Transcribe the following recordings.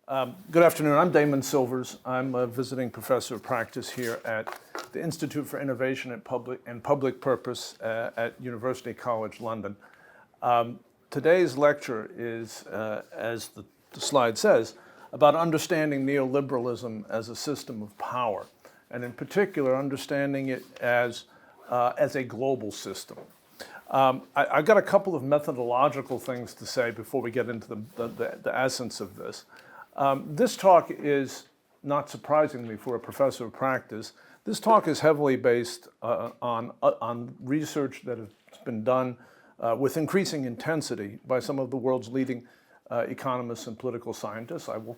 Good afternoon. I'm Damon Silvers. I'm a visiting professor of practice here at the Institute for Innovation and Public Purpose at University College London. Today's lecture is, as the slide says, about understanding neoliberalism as a system of power, and in particular, understanding it as a global system. I've got a couple of methodological things to say before we get into the essence of this. This talk is, not surprisingly for a professor of practice, this talk is heavily based on research that has been done with increasing intensity by some of the world's leading economists and political scientists. I will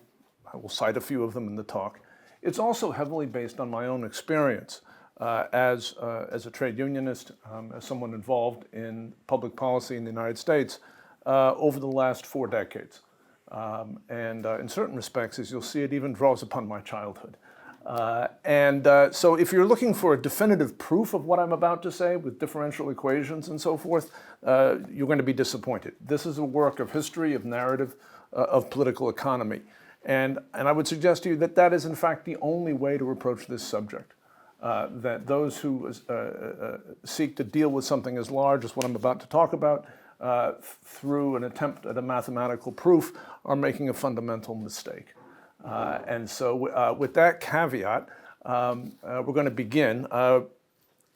cite a few of them in the talk. It's also heavily based on my own experience as a trade unionist, as someone involved in public policy in the United States over the last 4 decades. In certain respects, as you'll see, it even draws upon my childhood. So if you're looking for a definitive proof of what I'm about to say with differential equations and so forth, you're going to be disappointed. This is a work of history, of narrative, of political economy. And I would suggest to you that that is, in fact, the only way to approach this subject. That those who seek to deal with something as large as what I'm about to talk about through an attempt at a mathematical proof are making a fundamental mistake. So with that caveat, we're going to begin. I'm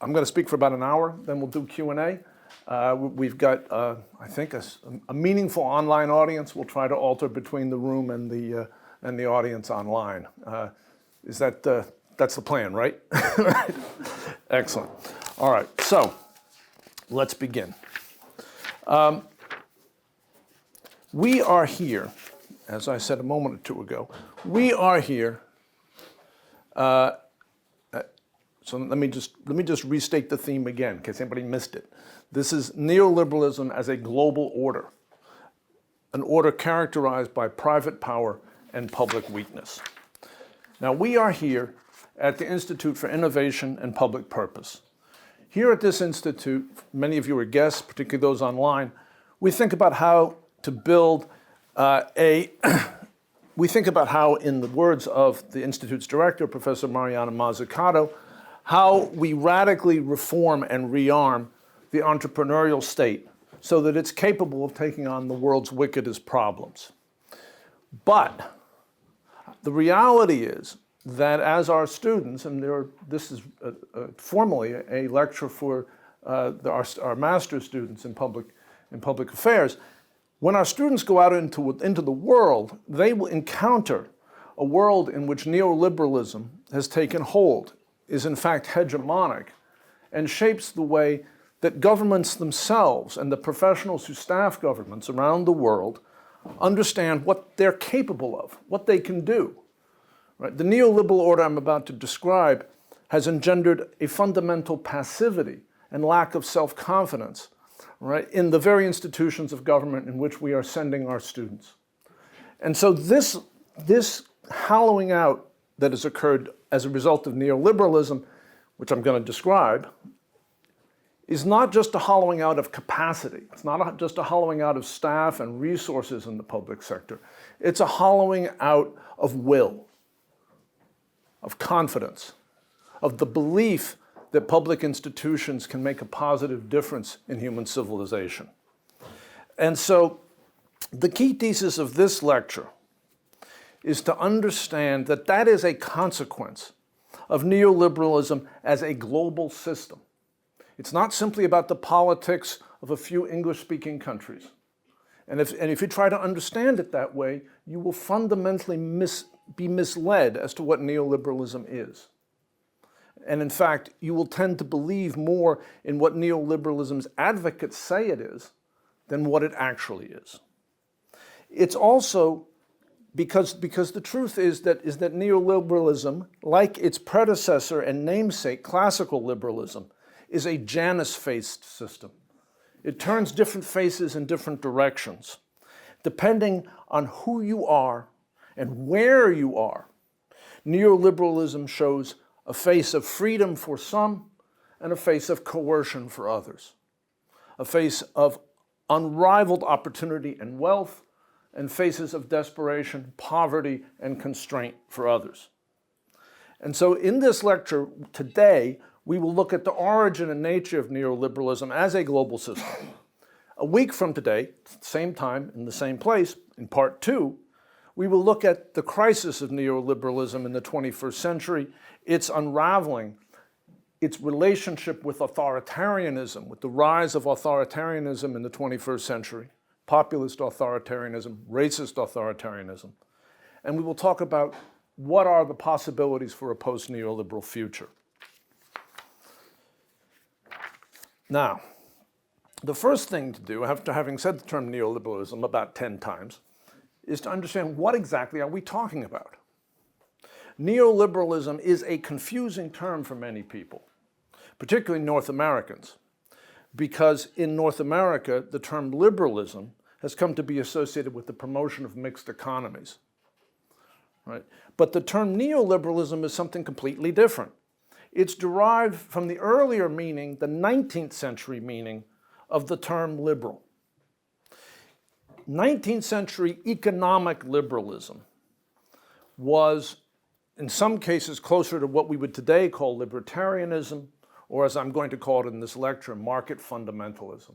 going to speak for about an hour, then we'll do Q&A. We've got, I think, a meaningful online audience. We'll try to alter between the room and the audience online. That's the plan, right? Excellent. All right, so let's begin. We are here, as I said a moment or two ago, we are here. So let me just restate the theme again, in case anybody missed it. This is neoliberalism as a global order, an order characterized by private power and public weakness. Now, we are here at the Institute for Innovation and Public Purpose. Here at this institute, many of you are guests, particularly those online, we think about how to build we think about how, in the words of the Institute's director, Professor Mariana Mazzucato, how we radically reform and rearm the entrepreneurial state so that it's capable of taking on the world's wickedest problems. But the reality is that as our students, and this is formally a lecture for our master's students in public affairs, when our students go out into the world, they will encounter a world in which neoliberalism has taken hold, is in fact hegemonic, and shapes the way that governments themselves and the professionals who staff governments around the world understand what they're capable of, what they can do. Right? The neoliberal order I'm about to describe has engendered a fundamental passivity and lack of self-confidence, right, in the very institutions of government in which we are sending our students. And so this hollowing out that has occurred as a result of neoliberalism, which I'm going to describe, is not just a hollowing out of capacity. It's not just a hollowing out of staff and resources in the public sector. It's a hollowing out of will, of confidence, of the belief that public institutions can make a positive difference in human civilization. And so the key thesis of this lecture is to understand that that is a consequence of neoliberalism as a global system. It's not simply about the politics of a few English-speaking countries. And if you try to understand it that way, you will fundamentally be misled as to what neoliberalism is. And in fact, you will tend to believe more in what neoliberalism's advocates say it is than what it actually is. It's also because the truth is that neoliberalism, like its predecessor and namesake, classical liberalism, is a Janus-faced system. It turns different faces in different directions. Depending on who you are and where you are, neoliberalism shows a face of freedom for some and a face of coercion for others, a face of unrivaled opportunity and wealth and faces of desperation, poverty, and constraint for others. And so in this lecture today, we will look at the origin and nature of neoliberalism as a global system. A week from today, same time, in the same place, in part 2, we will look at the crisis of neoliberalism in the 21st century, its unraveling, its relationship with authoritarianism, with the rise of authoritarianism in the 21st century, populist authoritarianism, racist authoritarianism. And we will talk about what are the possibilities for a post-neoliberal future. Now, the first thing to do, after having said the term neoliberalism about 10 times, is to understand what exactly are we talking about. Neoliberalism is a confusing term for many people, particularly North Americans, because in North America, the term liberalism has come to be associated with the promotion of mixed economies. Right? But the term neoliberalism is something completely different. It's derived from the earlier meaning, the 19th century meaning, of the term liberal. 19th century economic liberalism was, in some cases, closer to what we would today call libertarianism, or as I'm going to call it in this lecture, market fundamentalism.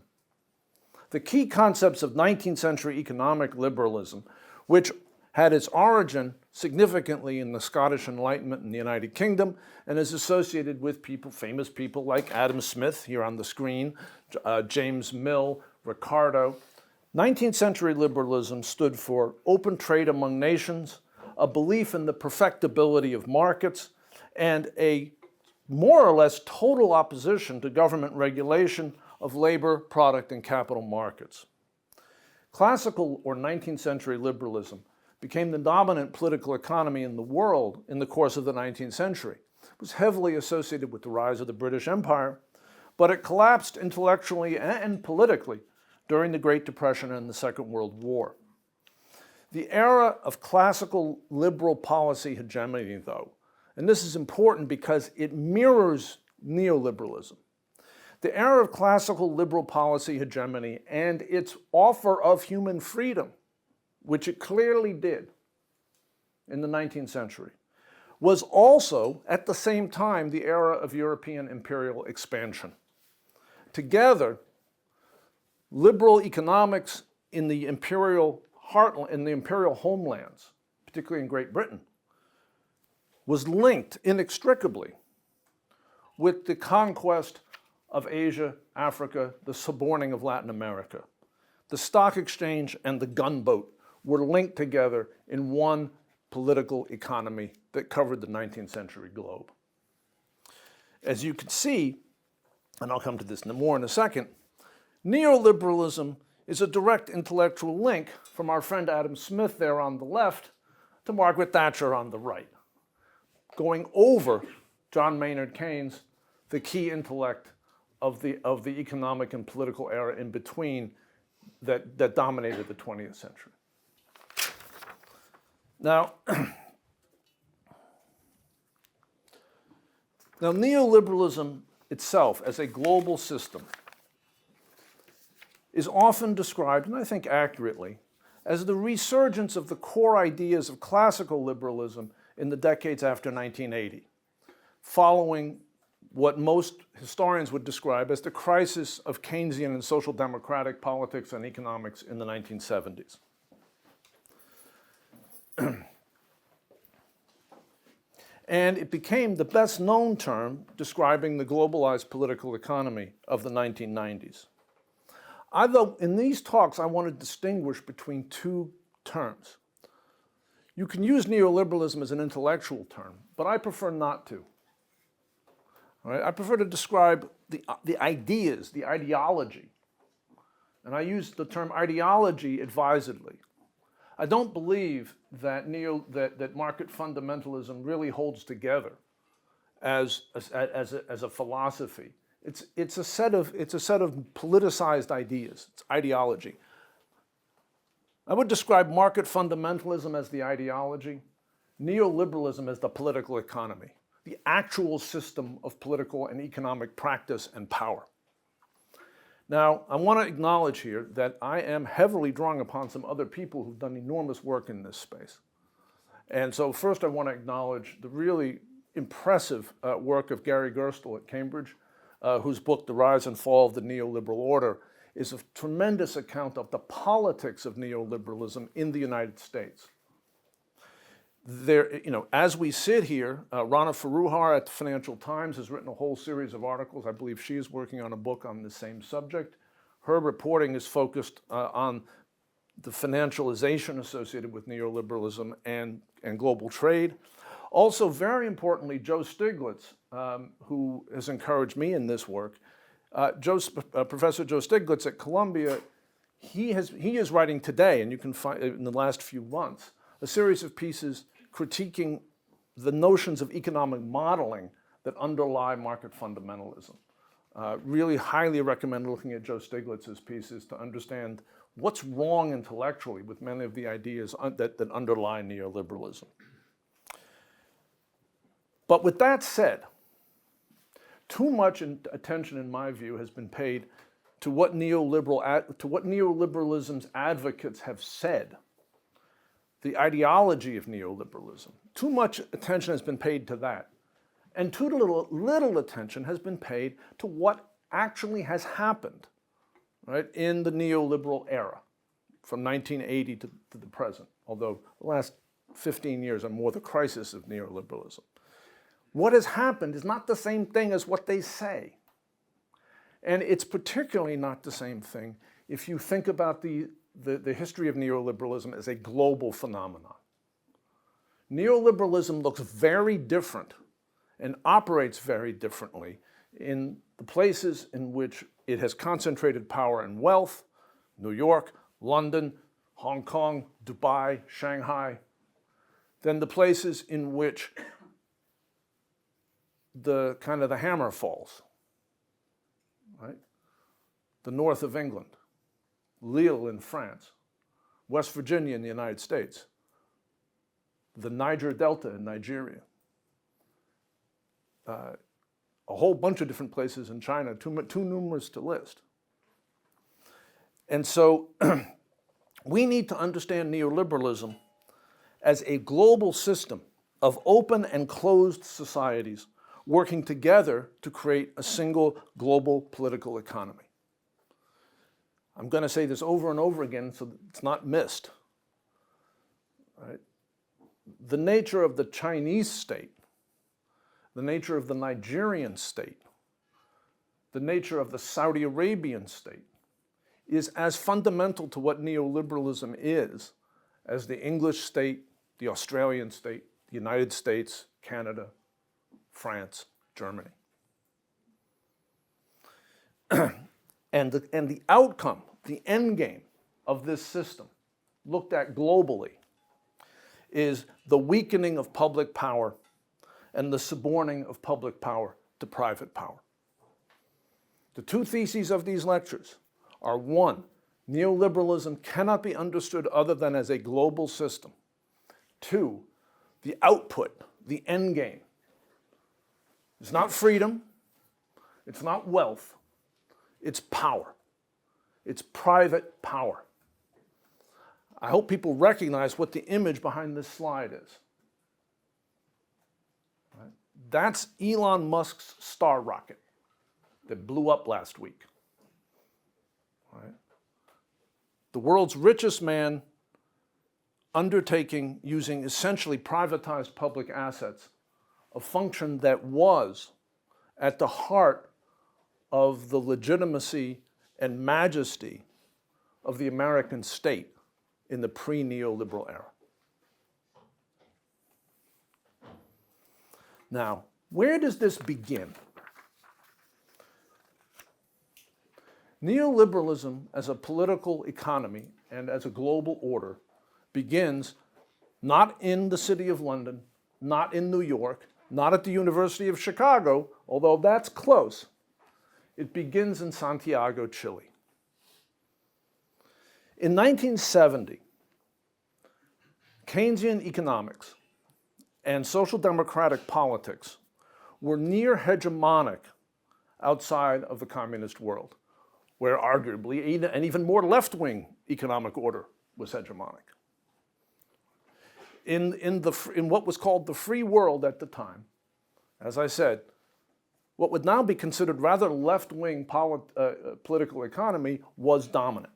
The key concepts of 19th century economic liberalism, which had its origin significantly in the Scottish Enlightenment in the United Kingdom and is associated with people, famous people like Adam Smith, here on the screen, James Mill, Ricardo. 19th century liberalism stood for open trade among nations, a belief in the perfectibility of markets, and a more or less total opposition to government regulation of labor, product, and capital markets. Classical or 19th century liberalism became the dominant political economy in the world in the course of the 19th century. It was heavily associated with the rise of the British Empire, but it collapsed intellectually and politically during the Great Depression and the Second World War. The era of classical liberal policy hegemony, though, and this is important because it mirrors neoliberalism. The era of classical liberal policy hegemony and its offer of human freedom, which it clearly did in the 19th century, was also, at the same time, the era of European imperial expansion. Together, liberal economics in the imperial homelands, particularly in Great Britain, was linked inextricably with the conquest of Asia, Africa, the suborning of Latin America. The stock exchange and the gunboat were linked together in one political economy that covered the 19th century globe. As you can see, and I'll come to this more in a second, neoliberalism is a direct intellectual link from our friend Adam Smith there on the left to Margaret Thatcher on the right, going over John Maynard Keynes, the key intellect of the economic and political era in between that dominated the 20th century. Now, neoliberalism itself as a global system is often described, and I think accurately, as the resurgence of the core ideas of classical liberalism in the decades after 1980, following what most historians would describe as the crisis of Keynesian and social democratic politics and economics in the 1970s. And it became the best known term describing the globalized political economy of the 1990s. Although in these talks I want to distinguish between two terms. You can use neoliberalism as an intellectual term, but I prefer not to. All right? I prefer to describe the ideas, the ideology. And I use the term ideology advisedly. I don't believe that market fundamentalism really holds together as a philosophy. It's a set of politicized ideas. It's ideology. I would describe market fundamentalism as the ideology, neoliberalism as the political economy, the actual system of political and economic practice and power. Now, I want to acknowledge here that I am heavily drawing upon some other people who've done enormous work in this space. And so first I want to acknowledge the really impressive work of Gary Gerstle at Cambridge, whose book, The Rise and Fall of the Neoliberal Order, is a tremendous account of the politics of neoliberalism in the United States. There, as we sit here, Rana Foroohar at the Financial Times has written a whole series of articles. I believe she is working on a book on the same subject. Her reporting is focused on the financialization associated with neoliberalism and global trade. Also, very importantly, Joe Stiglitz, who has encouraged me in this work. Professor Joe Stiglitz at Columbia, he is writing today, and you can find in the last few months, a series of pieces critiquing the notions of economic modeling that underlie market fundamentalism. Really highly recommend looking at Joe Stiglitz's pieces to understand what's wrong intellectually with many of the ideas that underlie neoliberalism. But with that said, too much attention, in my view, has been paid to what neoliberalism's advocates have said, the ideology of neoliberalism. Too much attention has been paid to that. And too little attention has been paid to what actually has happened, right, in the neoliberal era from 1980 to the present, although the last 15 years are more the crisis of neoliberalism. What has happened is not the same thing as what they say. And it's particularly not the same thing if you think about the history of neoliberalism as a global phenomenon. Neoliberalism looks very different and operates very differently in the places in which it has concentrated power and wealth: New York, London, Hong Kong, Dubai, Shanghai, than the places in which the hammer falls, right? The north of England, Lille in France, West Virginia in the United States, the Niger Delta in Nigeria, a whole bunch of different places in China, too numerous to list. And so we need to understand neoliberalism as a global system of open and closed societies working together to create a single global political economy. I'm going to say this over and over again so that it's not missed. Right? The nature of the Chinese state, the nature of the Nigerian state, the nature of the Saudi Arabian state is as fundamental to what neoliberalism is as the English state, the Australian state, the United States, Canada, France, Germany. And the outcome, the end game of this system, looked at globally, is the weakening of public power and the suborning of public power to private power. The two theses of these lectures are: one, neoliberalism cannot be understood other than as a global system. Two, the output, the end game, it's not freedom, it's not wealth, it's power. It's private power. I hope people recognize what the image behind this slide is. Right? That's Elon Musk's star rocket that blew up last week. Right? The world's richest man undertaking, using essentially privatized public assets, a function that was at the heart of the legitimacy and majesty of the American state in the pre-neoliberal era. Now, where does this begin? Neoliberalism as a political economy and as a global order begins not in the city of London, not in New York, not at the University of Chicago, although that's close. It begins in Santiago, Chile. In 1970, Keynesian economics and social democratic politics were near hegemonic outside of the communist world. where arguably an even more left-wing economic order was hegemonic. In what was called the free world at the time, as I said, what would now be considered rather left-wing political economy was dominant.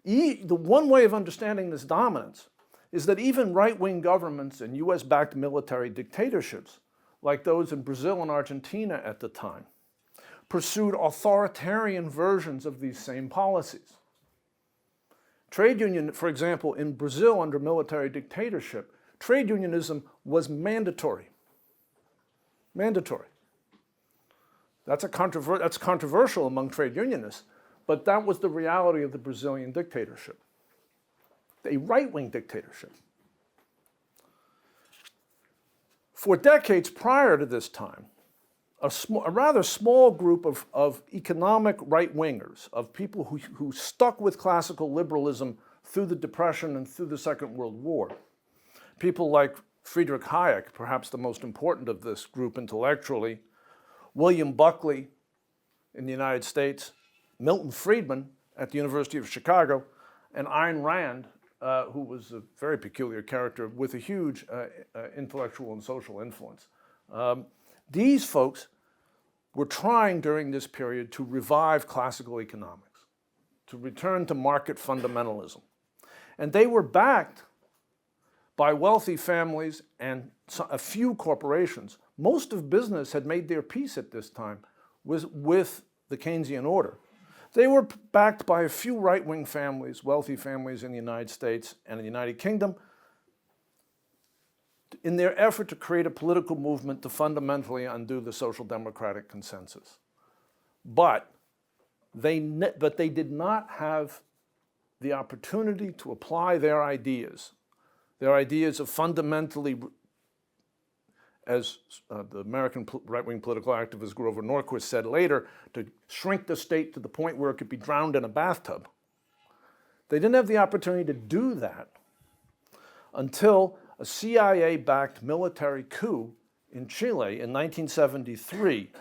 The one way of understanding this dominance is that even right-wing governments and US-backed military dictatorships, like those in Brazil and Argentina at the time, pursued authoritarian versions of these same policies. Trade union, for example, in Brazil under military dictatorship, trade unionism was mandatory. Mandatory. That's controversial among trade unionists, but that was the reality of the Brazilian dictatorship, a right-wing dictatorship. For decades prior to this time, a rather small group of economic right-wingers, of people who stuck with classical liberalism through the Depression and through the Second World War, people like Friedrich Hayek, perhaps the most important of this group intellectually, William Buckley in the United States, Milton Friedman at the University of Chicago, and Ayn Rand, who was a very peculiar character with a huge intellectual and social influence. These folks were trying during this period to revive classical economics, to return to market fundamentalism. And they were backed by wealthy families and a few corporations. Most of business had made their peace at this time with the Keynesian order. They were backed by a few right-wing families, wealthy families in the United States and in the United Kingdom, in their effort to create a political movement to fundamentally undo the social democratic consensus. But they did not have the opportunity to apply their ideas of fundamentally, as the American right-wing political activist Grover Norquist said later, to shrink the state to the point where it could be drowned in a bathtub. They didn't have the opportunity to do that until a CIA-backed military coup in Chile in 1973,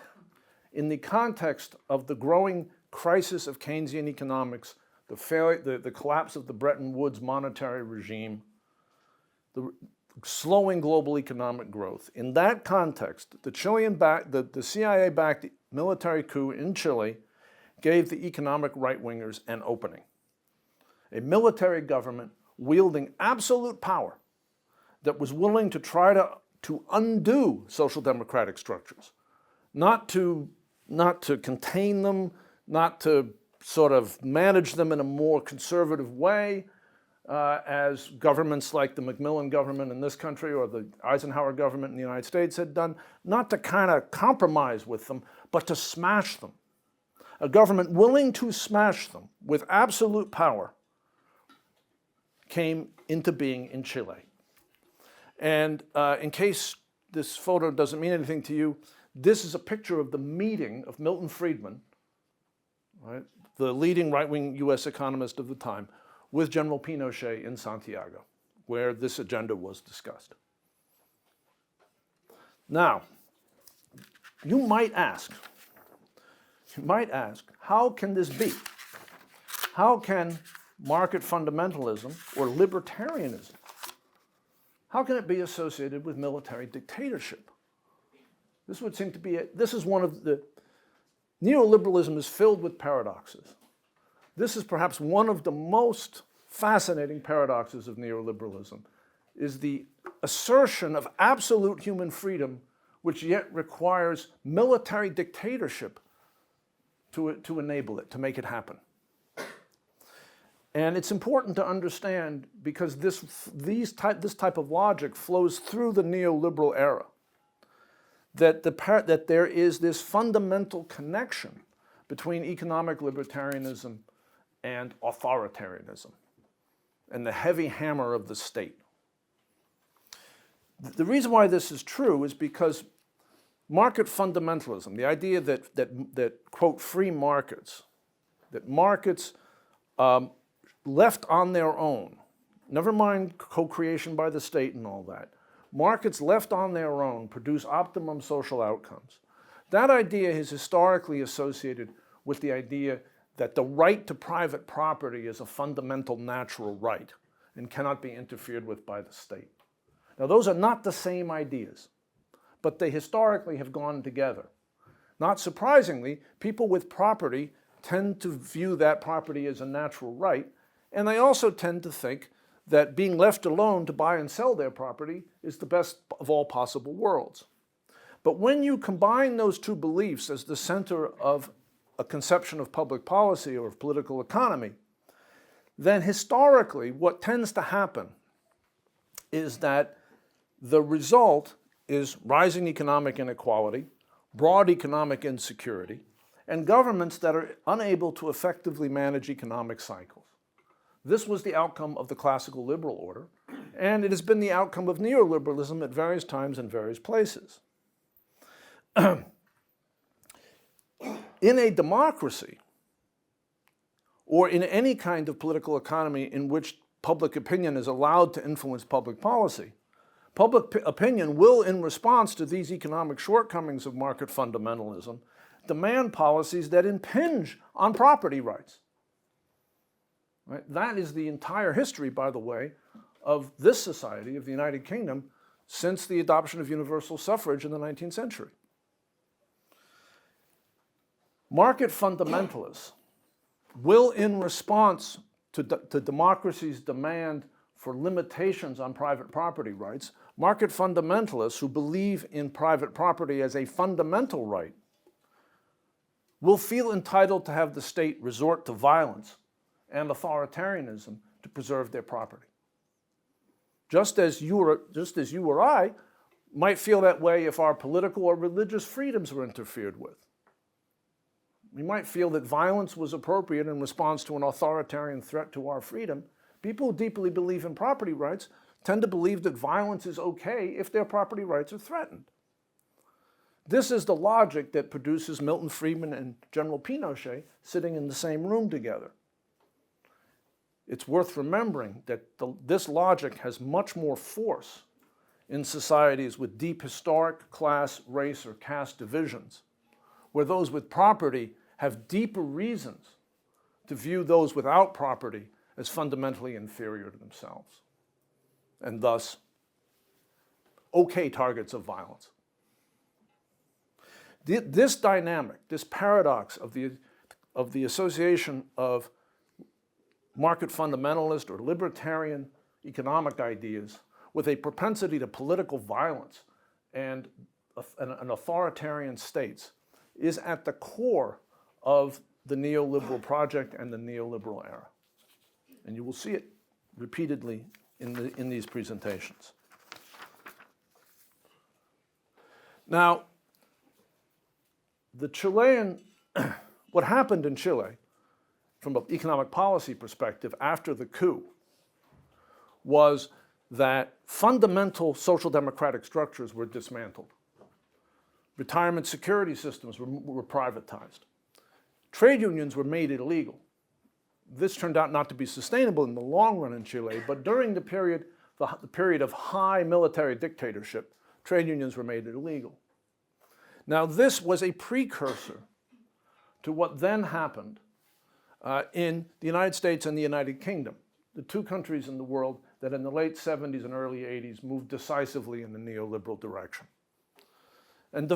in the context of the growing crisis of Keynesian economics, the collapse of the Bretton Woods monetary regime, the slowing global economic growth. In that context, the CIA-backed military coup in Chile gave the economic right-wingers an opening. A military government wielding absolute power that was willing to try to undo social democratic structures, not to contain them, not to sort of manage them in a more conservative way, as governments like the Macmillan government in this country or the Eisenhower government in the United States had done, not to kind of compromise with them, but to smash them. A government willing to smash them with absolute power came into being in Chile. And in case this photo doesn't mean anything to you, this is a picture of the meeting of Milton Friedman, right, the leading right-wing US economist of the time, with General Pinochet in Santiago, where this agenda was discussed. Now, you might ask, how can this be? How can market fundamentalism or libertarianism, how can it be associated with military dictatorship? This would seem to be this is one of the, neoliberalism is filled with paradoxes. This is perhaps one of the most fascinating paradoxes of neoliberalism, is the assertion of absolute human freedom, which yet requires military dictatorship to enable it, to make it happen. And it's important to understand because this type of logic flows through the neoliberal era, that there is this fundamental connection between economic libertarianism and authoritarianism and the heavy hammer of the state. The reason why this is true is because market fundamentalism, the idea that quote, free markets, that markets left on their own, never mind co-creation by the state and all that, markets left on their own produce optimum social outcomes. That idea is historically associated with the idea that the right to private property is a fundamental natural right and cannot be interfered with by the state. Now, those are not the same ideas, but they historically have gone together. Not surprisingly, people with property tend to view that property as a natural right, and they also tend to think that being left alone to buy and sell their property is the best of all possible worlds. But when you combine those two beliefs as the center of a conception of public policy or of political economy, then historically what tends to happen is that the result is rising economic inequality, broad economic insecurity, and governments that are unable to effectively manage economic cycles. This was the outcome of the classical liberal order, and it has been the outcome of neoliberalism at various times in various places. In a democracy, or in any kind of political economy in which public opinion is allowed to influence public policy, public opinion will, in response to these economic shortcomings of market fundamentalism, demand policies that impinge on property rights. Right? That is the entire history, by the way, of this society, of the United Kingdom, since the adoption of universal suffrage in the 19th century. Market fundamentalists will, in response to democracy's demand for limitations on private property rights, market fundamentalists who believe in private property as a fundamental right will feel entitled to have the state resort to violence and authoritarianism to preserve their property. Just as you or I might feel that way if our political or religious freedoms were interfered with. We might feel that violence was appropriate in response to an authoritarian threat to our freedom. People who deeply believe in property rights tend to believe that violence is okay if their property rights are threatened. This is the logic that produces Milton Friedman and General Pinochet sitting in the same room together. It's worth remembering that this logic has much more force in societies with deep historic, class, race, or caste divisions, where those with property have deeper reasons to view those without property as fundamentally inferior to themselves, and thus okay targets of violence. This dynamic, this paradox of the association of market fundamentalist or libertarian economic ideas with a propensity to political violence and an authoritarian states is at the core of the neoliberal project and the neoliberal era. And you will see it repeatedly in these presentations. Now, the Chilean, what happened in Chile from an economic policy perspective after the coup was that fundamental social democratic structures were dismantled. Retirement security systems were privatized. Trade unions were made illegal. This turned out not to be sustainable in the long run in Chile, but during the period of high military dictatorship, trade unions were made illegal. Now, this was a precursor to what then happened in the United States and the United Kingdom, the two countries in the world that in the late 70s and early 80s moved decisively in the neoliberal direction. And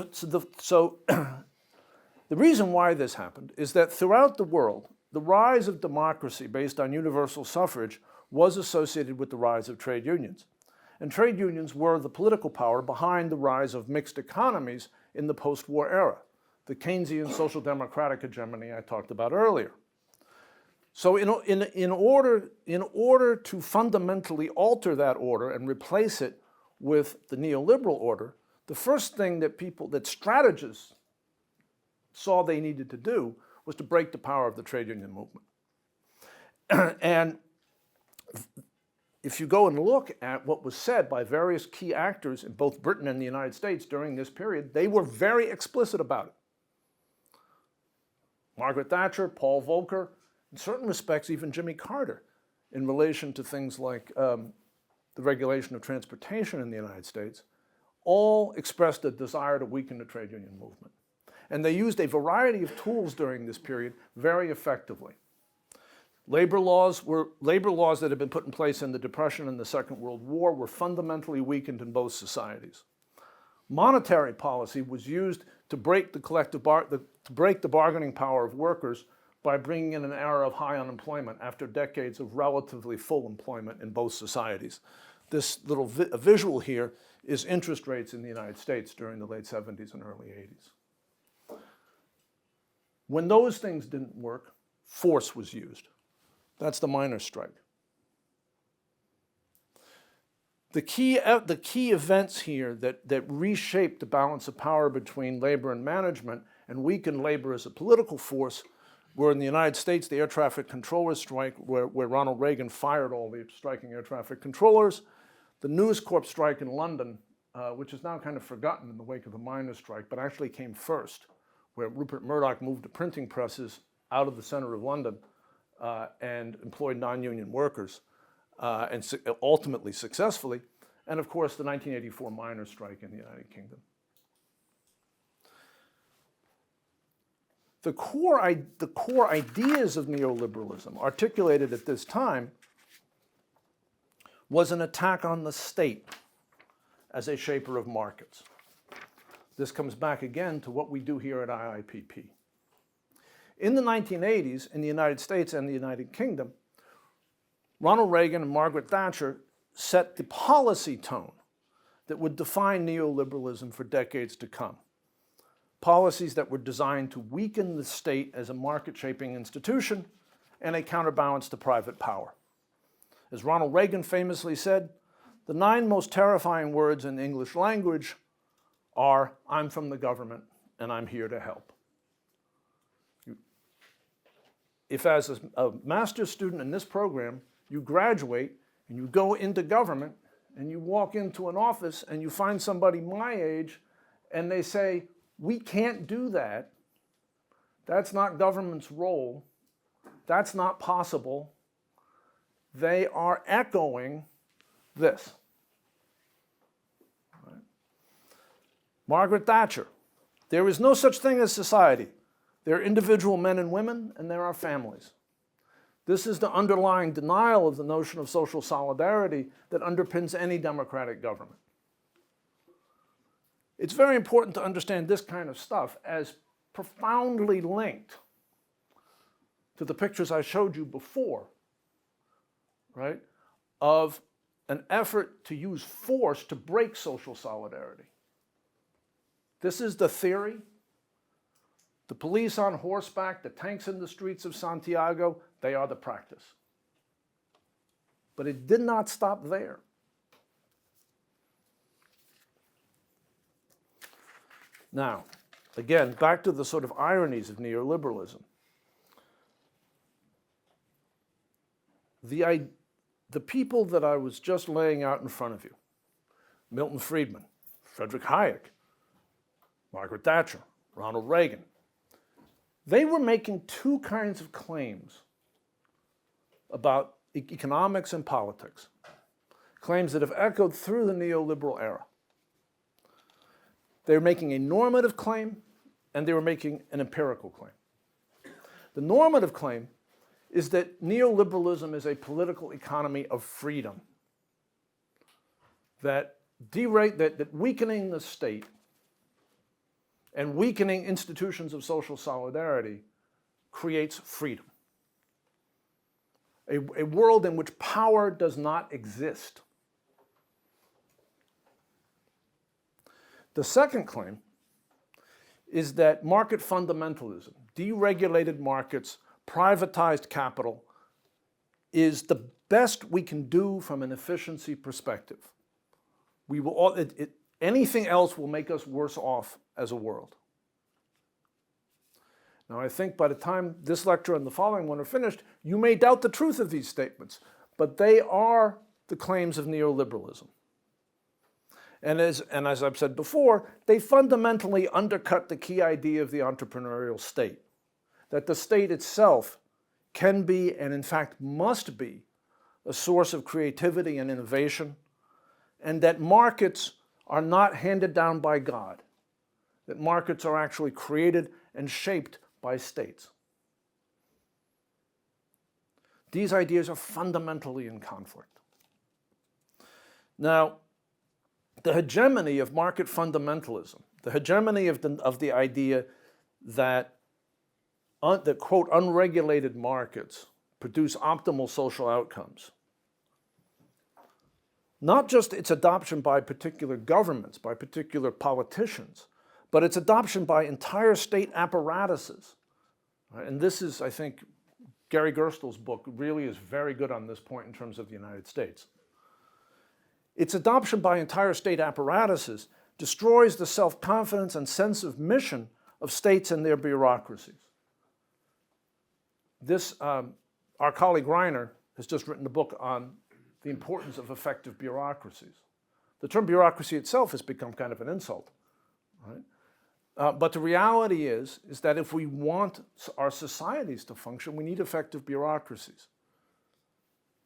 so the reason why this happened is that throughout the world, the rise of democracy based on universal suffrage was associated with the rise of trade unions. And trade unions were the political power behind the rise of mixed economies in the post-war era, the Keynesian social democratic hegemony I talked about earlier. So in order to fundamentally alter that order and replace it with the neoliberal order, the first thing that strategists saw they needed to do was to break the power of the trade union movement. And if you go and look at what was said by various key actors in both Britain and the United States during this period, they were very explicit about it. Margaret Thatcher, Paul Volcker, in certain respects even Jimmy Carter, in relation to things like the regulation of transportation in the United States, all expressed a desire to weaken the trade union movement. And they used a variety of tools during this period very effectively. Labor laws that had been put in place in the Depression and the Second World War were fundamentally weakened in both societies. Monetary policy was used to break the bargaining power of workers by bringing in an era of high unemployment after decades of relatively full employment in both societies. This little visual here is interest rates in the United States during the late 70s and early 80s. When those things didn't work, force was used. That's the miners' strike. The key events here that reshaped the balance of power between labor and management and weakened labor as a political force were in the United States, the air traffic controllers strike, where Ronald Reagan fired all the striking air traffic controllers, the News Corp strike in London, which is now kind of forgotten in the wake of the miners' strike, but actually came first, where Rupert Murdoch moved the printing presses out of the center of London and employed non-union workers, and ultimately successfully, and of course the 1984 miners' strike in the United Kingdom. The core ideas of neoliberalism articulated at this time was an attack on the state as a shaper of markets. This comes back again to what we do here at IIPP. In the 1980s, in the United States and the United Kingdom, Ronald Reagan and Margaret Thatcher set the policy tone that would define neoliberalism for decades to come. Policies that were designed to weaken the state as a market-shaping institution and a counterbalance to private power. As Ronald Reagan famously said, the 9 most terrifying words in the English language are, "I'm from the government and I'm here to help." If as a master's student in this program, you graduate and you go into government and you walk into an office and you find somebody my age and they say, "We can't do that. That's not government's role. That's not possible," they are echoing this. Right? Margaret Thatcher, "There is no such thing as society. There are individual men and women, and there are families." This is the underlying denial of the notion of social solidarity that underpins any democratic government. It's very important to understand this kind of stuff as profoundly linked to the pictures I showed you before, right, of an effort to use force to break social solidarity. This is the theory. The police on horseback, the tanks in the streets of Santiago, they are the practice. But it did not stop there. Now, again, back to the sort of ironies of neoliberalism. The people that I was just laying out in front of you, Milton Friedman, Friedrich Hayek, Margaret Thatcher, Ronald Reagan, they were making 2 kinds of claims about economics and politics, claims that have echoed through the neoliberal era. They were making a normative claim, and they were making an empirical claim. The normative claim is that neoliberalism is a political economy of freedom, that weakening the state and weakening institutions of social solidarity creates freedom. A world in which power does not exist. The second claim is that market fundamentalism, deregulated markets, privatized capital, is the best we can do from an efficiency perspective. Anything else will make us worse off as a world. Now, I think by the time this lecture and the following one are finished, you may doubt the truth of these statements, but they are the claims of neoliberalism. And as I've said before, they fundamentally undercut the key idea of the entrepreneurial state, that the state itself can be, and in fact must be, a source of creativity and innovation, and that markets are not handed down by God, that markets are actually created and shaped by states. These ideas are fundamentally in conflict. Now, the hegemony of market fundamentalism, the hegemony of the idea that, quote, unregulated markets produce optimal social outcomes, not just its adoption by particular governments, by particular politicians, but its adoption by entire state apparatuses. And this is, I think, Gary Gerstl's book really is very good on this point in terms of the United States. Its adoption by entire state apparatuses destroys the self-confidence and sense of mission of states and their bureaucracies. Our colleague Reiner has just written a book on the importance of effective bureaucracies. The term bureaucracy itself has become kind of an insult, right? But the reality is that if we want our societies to function, we need effective bureaucracies.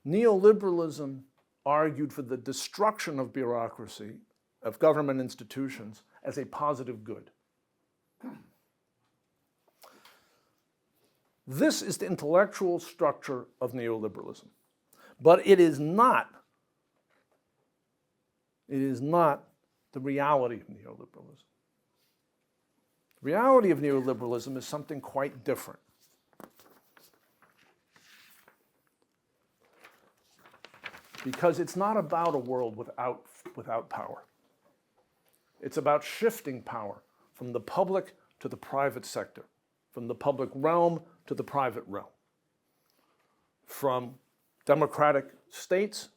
Neoliberalism argued for the destruction of bureaucracy, of government institutions, as a positive good. This is the intellectual structure of neoliberalism. But it is not the reality of neoliberalism. The reality of neoliberalism is something quite different. Because it's not about a world without power. It's about shifting power from the public to the private sector, from the public realm to the private realm, from democratic states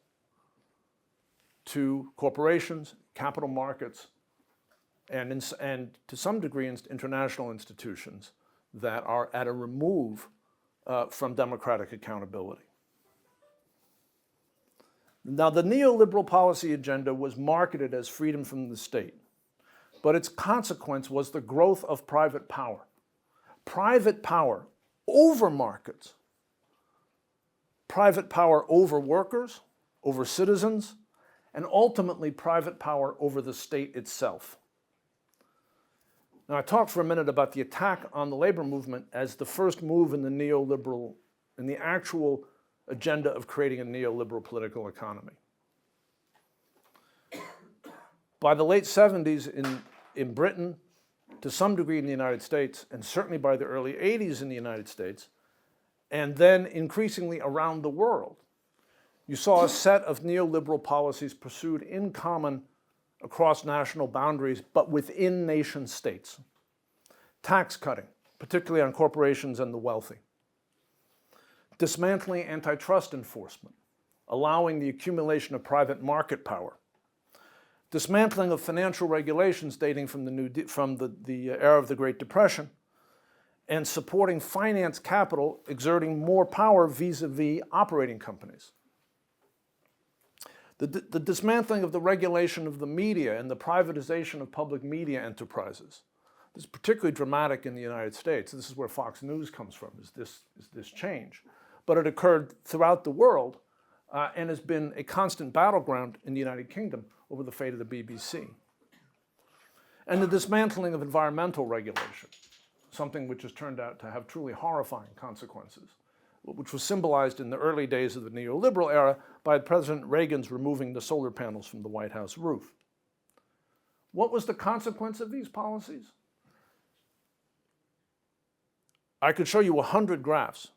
to corporations, capital markets, and to some degree international institutions that are at a remove from democratic accountability. Now, the neoliberal policy agenda was marketed as freedom from the state, but its consequence was the growth of private power. Private power over markets, private power over workers, over citizens, and ultimately private power over the state itself. Now, I talked for a minute about the attack on the labor movement as the first move in the actual agenda of creating a neoliberal political economy. By the late 70s in Britain, to some degree in the United States, and certainly by the early 80s in the United States, and then increasingly around the world, you saw a set of neoliberal policies pursued in common across national boundaries, but within nation states. Tax cutting, particularly on corporations and the wealthy. Dismantling antitrust enforcement, allowing the accumulation of private market power. Dismantling of financial regulations dating from the era of the Great Depression, and supporting finance capital exerting more power vis-a-vis operating companies. The dismantling of the regulation of the media and the privatization of public media enterprises. This is particularly dramatic in the United States. This is where Fox News comes from, is this change. But it occurred throughout the world and has been a constant battleground in the United Kingdom over the fate of the BBC. And the dismantling of environmental regulation, something which has turned out to have truly horrifying consequences, which was symbolized in the early days of the neoliberal era by President Reagan's removing the solar panels from the White House roof. What was the consequence of these policies? I could show you 100 graphs,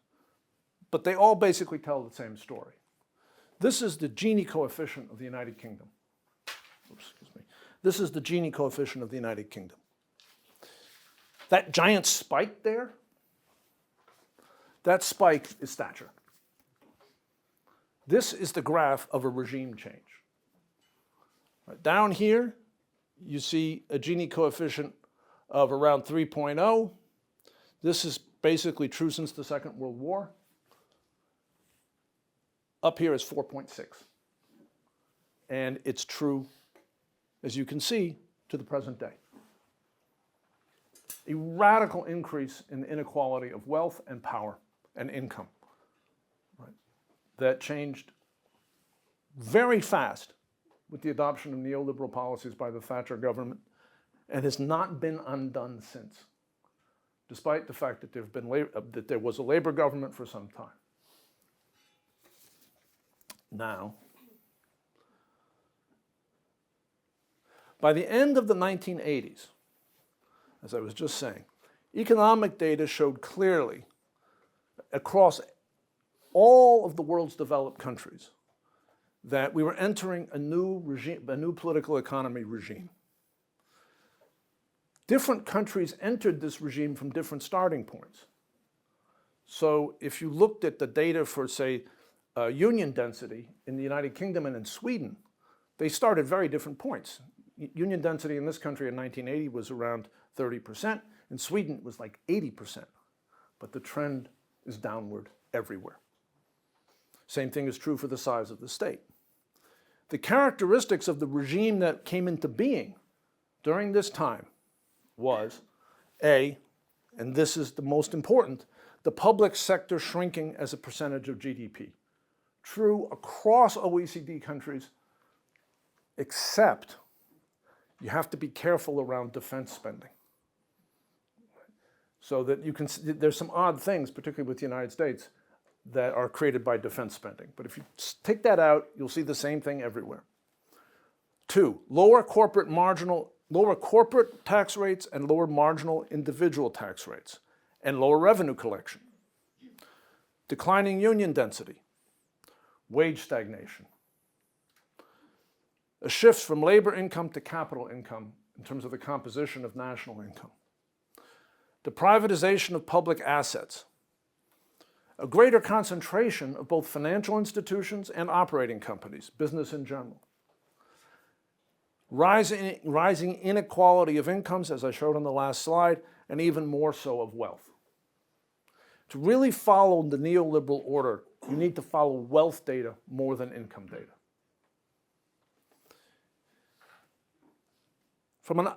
but they all basically tell the same story. This is the Gini coefficient of the United Kingdom. Oops, excuse me. This is the Gini coefficient of the United Kingdom. That giant spike there, that spike is Thatcher. This is the graph of a regime change. Right, down here, you see a Gini coefficient of around 3.0. This is basically true since the Second World War. Up here is 4.6. And it's true, as you can see, to the present day. A radical increase in the inequality of wealth and power and income, right? That changed very fast with the adoption of neoliberal policies by the Thatcher government and has not been undone since, despite the fact that that there was a labor government for some time. Now, by the end of the 1980s, as I was just saying, economic data showed clearly across all of the world's developed countries that we were entering a new regime, a new political economy regime. Different countries entered this regime from different starting points. So if you looked at the data for, say, union density in the United Kingdom and in Sweden, they started very different points. Union density in this country in 1980 was around 30%. In Sweden, it was like 80%. But the trend is downward everywhere. Same thing is true for the size of the state. The characteristics of the regime that came into being during this time was, A, and this is the most important, the public sector shrinking as a percentage of GDP. True across OECD countries, except you have to be careful around defense spending. So that you can, there's some odd things, particularly with the United States, that are created by defense spending. But if you take that out, you'll see the same thing everywhere. 2, lower corporate tax rates and lower marginal individual tax rates, and lower revenue collection. Declining union density, wage stagnation. A shift from labor income to capital income in terms of the composition of national income. The privatization of public assets. A greater concentration of both financial institutions and operating companies, business in general. Rising inequality of incomes, as I showed on the last slide, and even more so of wealth. To really follow the neoliberal order, you need to follow wealth data more than income data.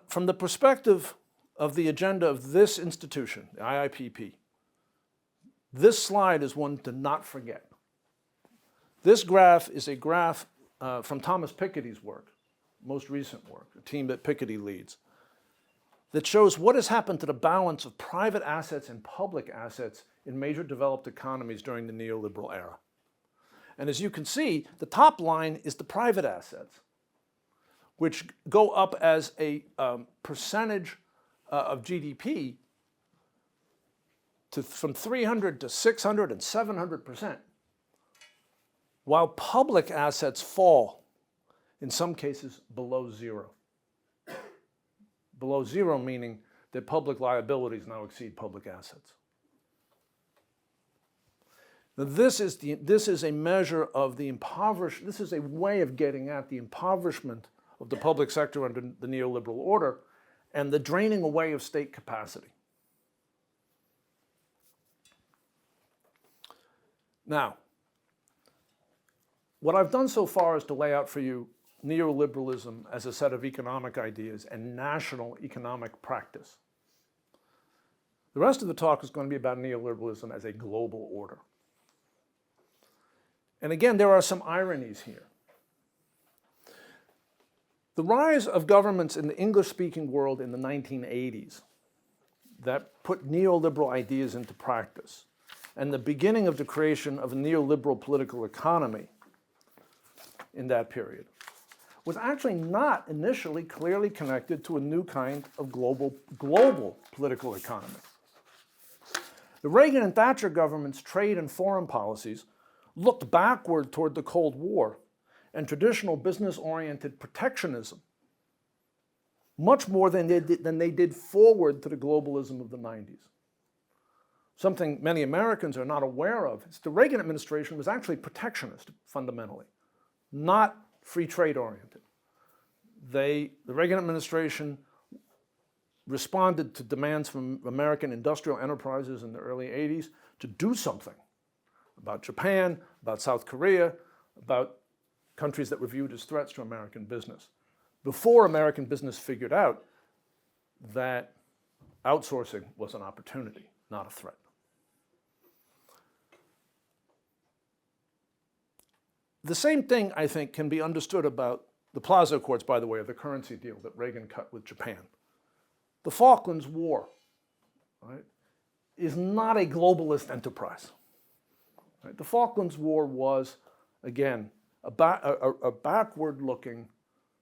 From the perspective of the agenda of this institution, the IIPP, this slide is one to not forget. This graph is a graph from Thomas Piketty's work, most recent work, a team that Piketty leads, that shows what has happened to the balance of private assets and public assets in major developed economies during the neoliberal era. And as you can see, the top line is the private assets, which go up as a percentage of GDP from 300 to 600 and 700%, while public assets fall, in some cases, below zero. Below zero meaning that public liabilities now exceed public assets. Now this is a measure of the impoverished, this is a way of getting at the impoverishment of the public sector under the neoliberal order and the draining away of state capacity. Now, what I've done so far is to lay out for you neoliberalism as a set of economic ideas and national economic practice. The rest of the talk is going to be about neoliberalism as a global order. And again, there are some ironies here. The rise of governments in the English-speaking world in the 1980s that put neoliberal ideas into practice, and the beginning of the creation of a neoliberal political economy in that period, was actually not initially clearly connected to a new kind of global political economy. The Reagan and Thatcher governments' trade and foreign policies looked backward toward the Cold War and traditional business-oriented protectionism, much more than they did forward to the globalism of the 90s. Something many Americans are not aware of is the Reagan administration was actually protectionist, fundamentally, not free trade oriented. The Reagan administration responded to demands from American industrial enterprises in the early 80s to do something about Japan, about South Korea, about countries that were viewed as threats to American business, before American business figured out that outsourcing was an opportunity, not a threat. The same thing, I think, can be understood about the Plaza Accords, by the way, of the currency deal that Reagan cut with Japan. The Falklands War, right, is not a globalist enterprise. Right? The Falklands War was, again, a backward-looking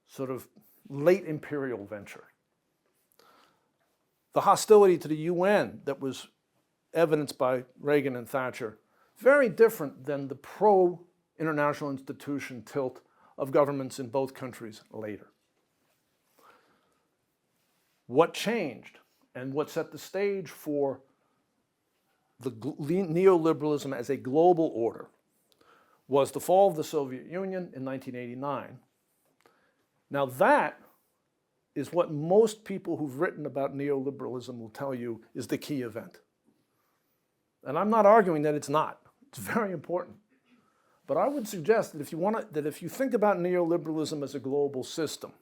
sort of late imperial venture. The hostility to the UN that was evidenced by Reagan and Thatcher, very different than the pro-international institution tilt of governments in both countries later. What changed and what set the stage for the neoliberalism as a global order was the fall of the Soviet Union in 1989. Now that is what most people who've written about neoliberalism will tell you is the key event. And I'm not arguing that it's not. It's very important. But I would suggest that if you think about neoliberalism as a global system,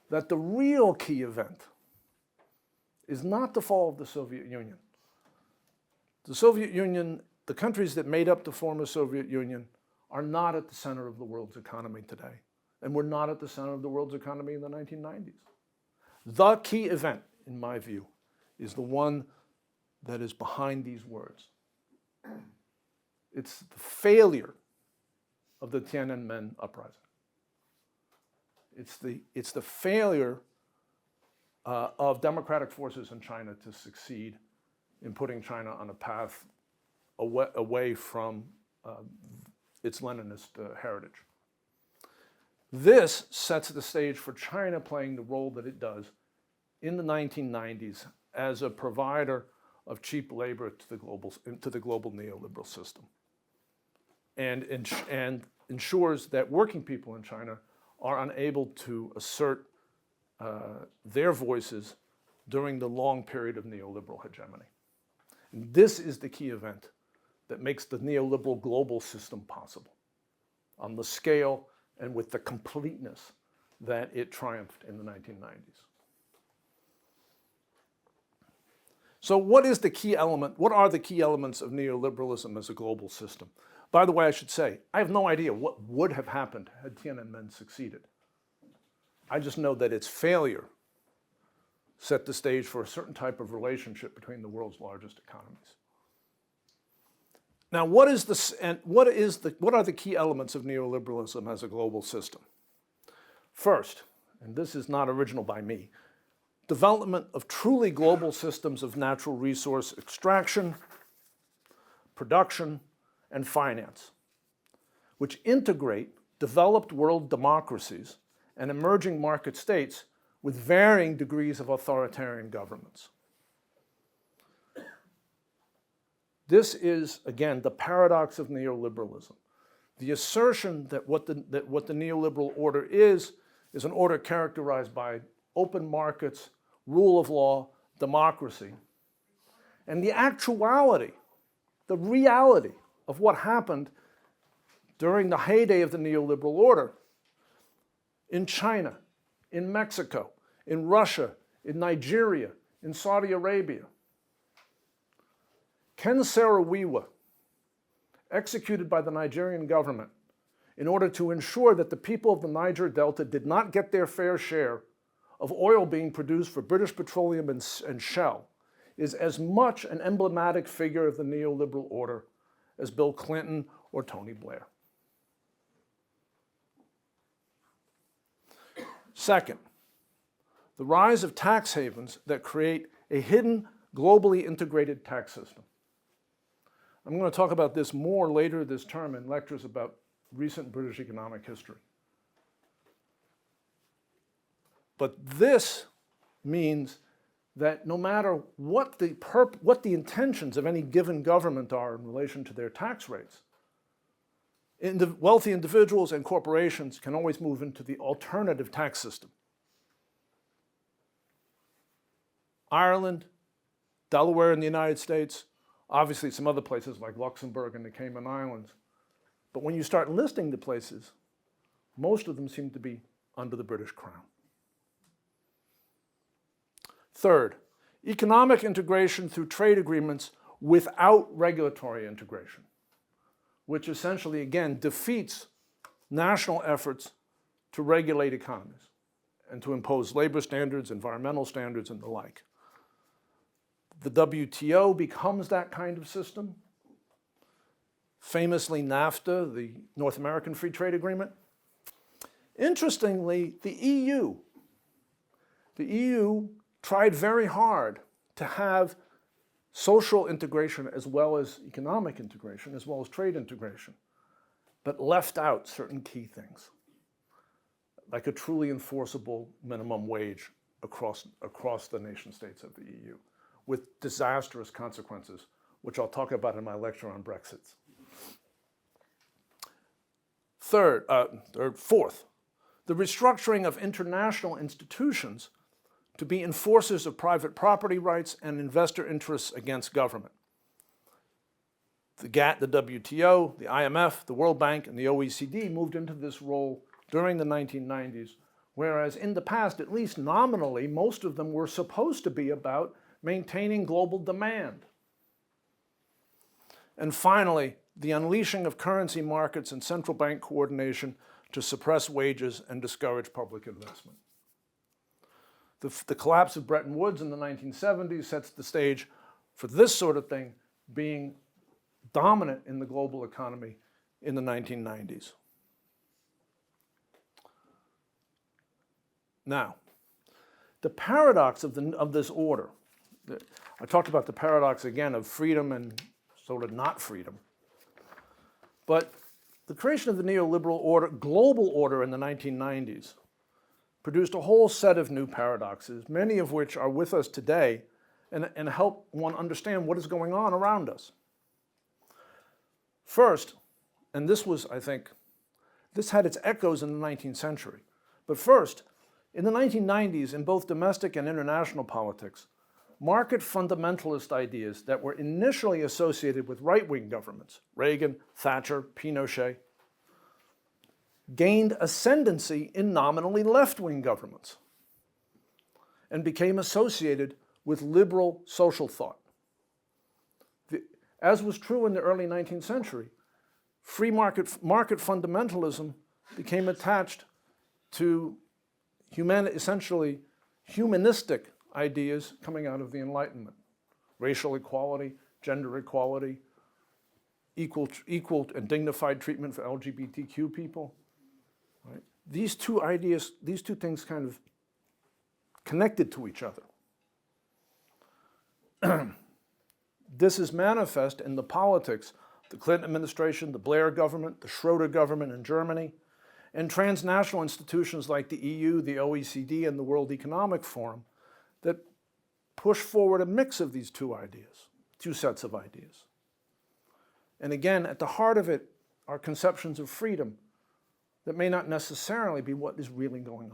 that the real key event is not the fall of the Soviet Union. The Soviet Union, the countries that made up the former Soviet Union, are not at the center of the world's economy today, and were not at the center of the world's economy in the 1990s. The key event, in my view, is the one that is behind these words. It's the failure of the Tiananmen uprising. It's the failure of democratic forces in China to succeed in putting China on a path away from its Leninist heritage. This sets the stage for China playing the role that it does in the 1990s as a provider of cheap labor to the global neoliberal system, and ensures that working people in China are unable to assert their voices during the long period of neoliberal hegemony. And this is the key event that makes the neoliberal global system possible on the scale and with the completeness that it triumphed in the 1990s. So what is the key element? What are the key elements of neoliberalism as a global system? By the way, I should say, I have no idea what would have happened had Tiananmen succeeded. I just know that its failure set the stage for a certain type of relationship between the world's largest economies. Now, what are the key elements of neoliberalism as a global system? First, and this is not original by me, development of truly global systems of natural resource extraction, production, and finance, which integrate developed world democracies and emerging market states with varying degrees of authoritarian governments. This is, again, the paradox of neoliberalism. The assertion that what the neoliberal order is an order characterized by open markets, rule of law, democracy. And the actuality, the reality of what happened during the heyday of the neoliberal order in China, in Mexico, in Russia, in Nigeria, in Saudi Arabia. Ken Saro-Wiwa, executed by the Nigerian government in order to ensure that the people of the Niger Delta did not get their fair share of oil being produced for British Petroleum and Shell, is as much an emblematic figure of the neoliberal order as Bill Clinton or Tony Blair. Second, the rise of tax havens that create a hidden, globally integrated tax system. I'm going to talk about this more later this term in lectures about recent British economic history. But this means that no matter what the intentions of any given government are in relation to their tax rates, wealthy individuals and corporations can always move into the alternative tax system. Ireland, Delaware in the United States, obviously some other places like Luxembourg and the Cayman Islands. But when you start listing the places, most of them seem to be under the British Crown. Third, economic integration through trade agreements without regulatory integration, which essentially, again, defeats national efforts to regulate economies and to impose labor standards, environmental standards, and the like. The WTO becomes that kind of system. Famously, NAFTA, the North American Free Trade Agreement. Interestingly, the EU tried very hard to have social integration as well as economic integration, as well as trade integration, but left out certain key things, like a truly enforceable minimum wage across the nation states of the EU, with disastrous consequences, which I'll talk about in my lecture on Brexit. Fourth, the restructuring of international institutions to be enforcers of private property rights and investor interests against government. The GATT, the WTO, the IMF, the World Bank, and the OECD moved into this role during the 1990s, whereas in the past, at least nominally, most of them were supposed to be about maintaining global demand. And finally, the unleashing of currency markets and central bank coordination to suppress wages and discourage public investment. The collapse of Bretton Woods in the 1970s sets the stage for this sort of thing being dominant in the global economy in the 1990s. Now, the paradox of this order, I talked about the paradox again of freedom and sort of not freedom, but the creation of the neoliberal order, global order in the 1990s produced a whole set of new paradoxes, many of which are with us today and help one understand what is going on around us. First, and this was, I think, this had its echoes in the 19th century, but first, in the 1990s, in both domestic and international politics, market fundamentalist ideas that were initially associated with right-wing governments, Reagan, Thatcher, Pinochet, gained ascendancy in nominally left-wing governments and became associated with liberal social thought. As was true in the early 19th century, free market fundamentalism became attached to essentially humanistic ideas coming out of the Enlightenment. Racial equality, gender equality, equal and dignified treatment for LGBTQ people. Right? These two ideas, these two things kind of connected to each other. This is manifest in the politics, the Clinton administration, the Blair government, the Schroeder government in Germany, and transnational institutions like the EU, the OECD, and the World Economic Forum that push forward a mix of these two sets of ideas. And again, at the heart of it are conceptions of freedom that may not necessarily be what is really going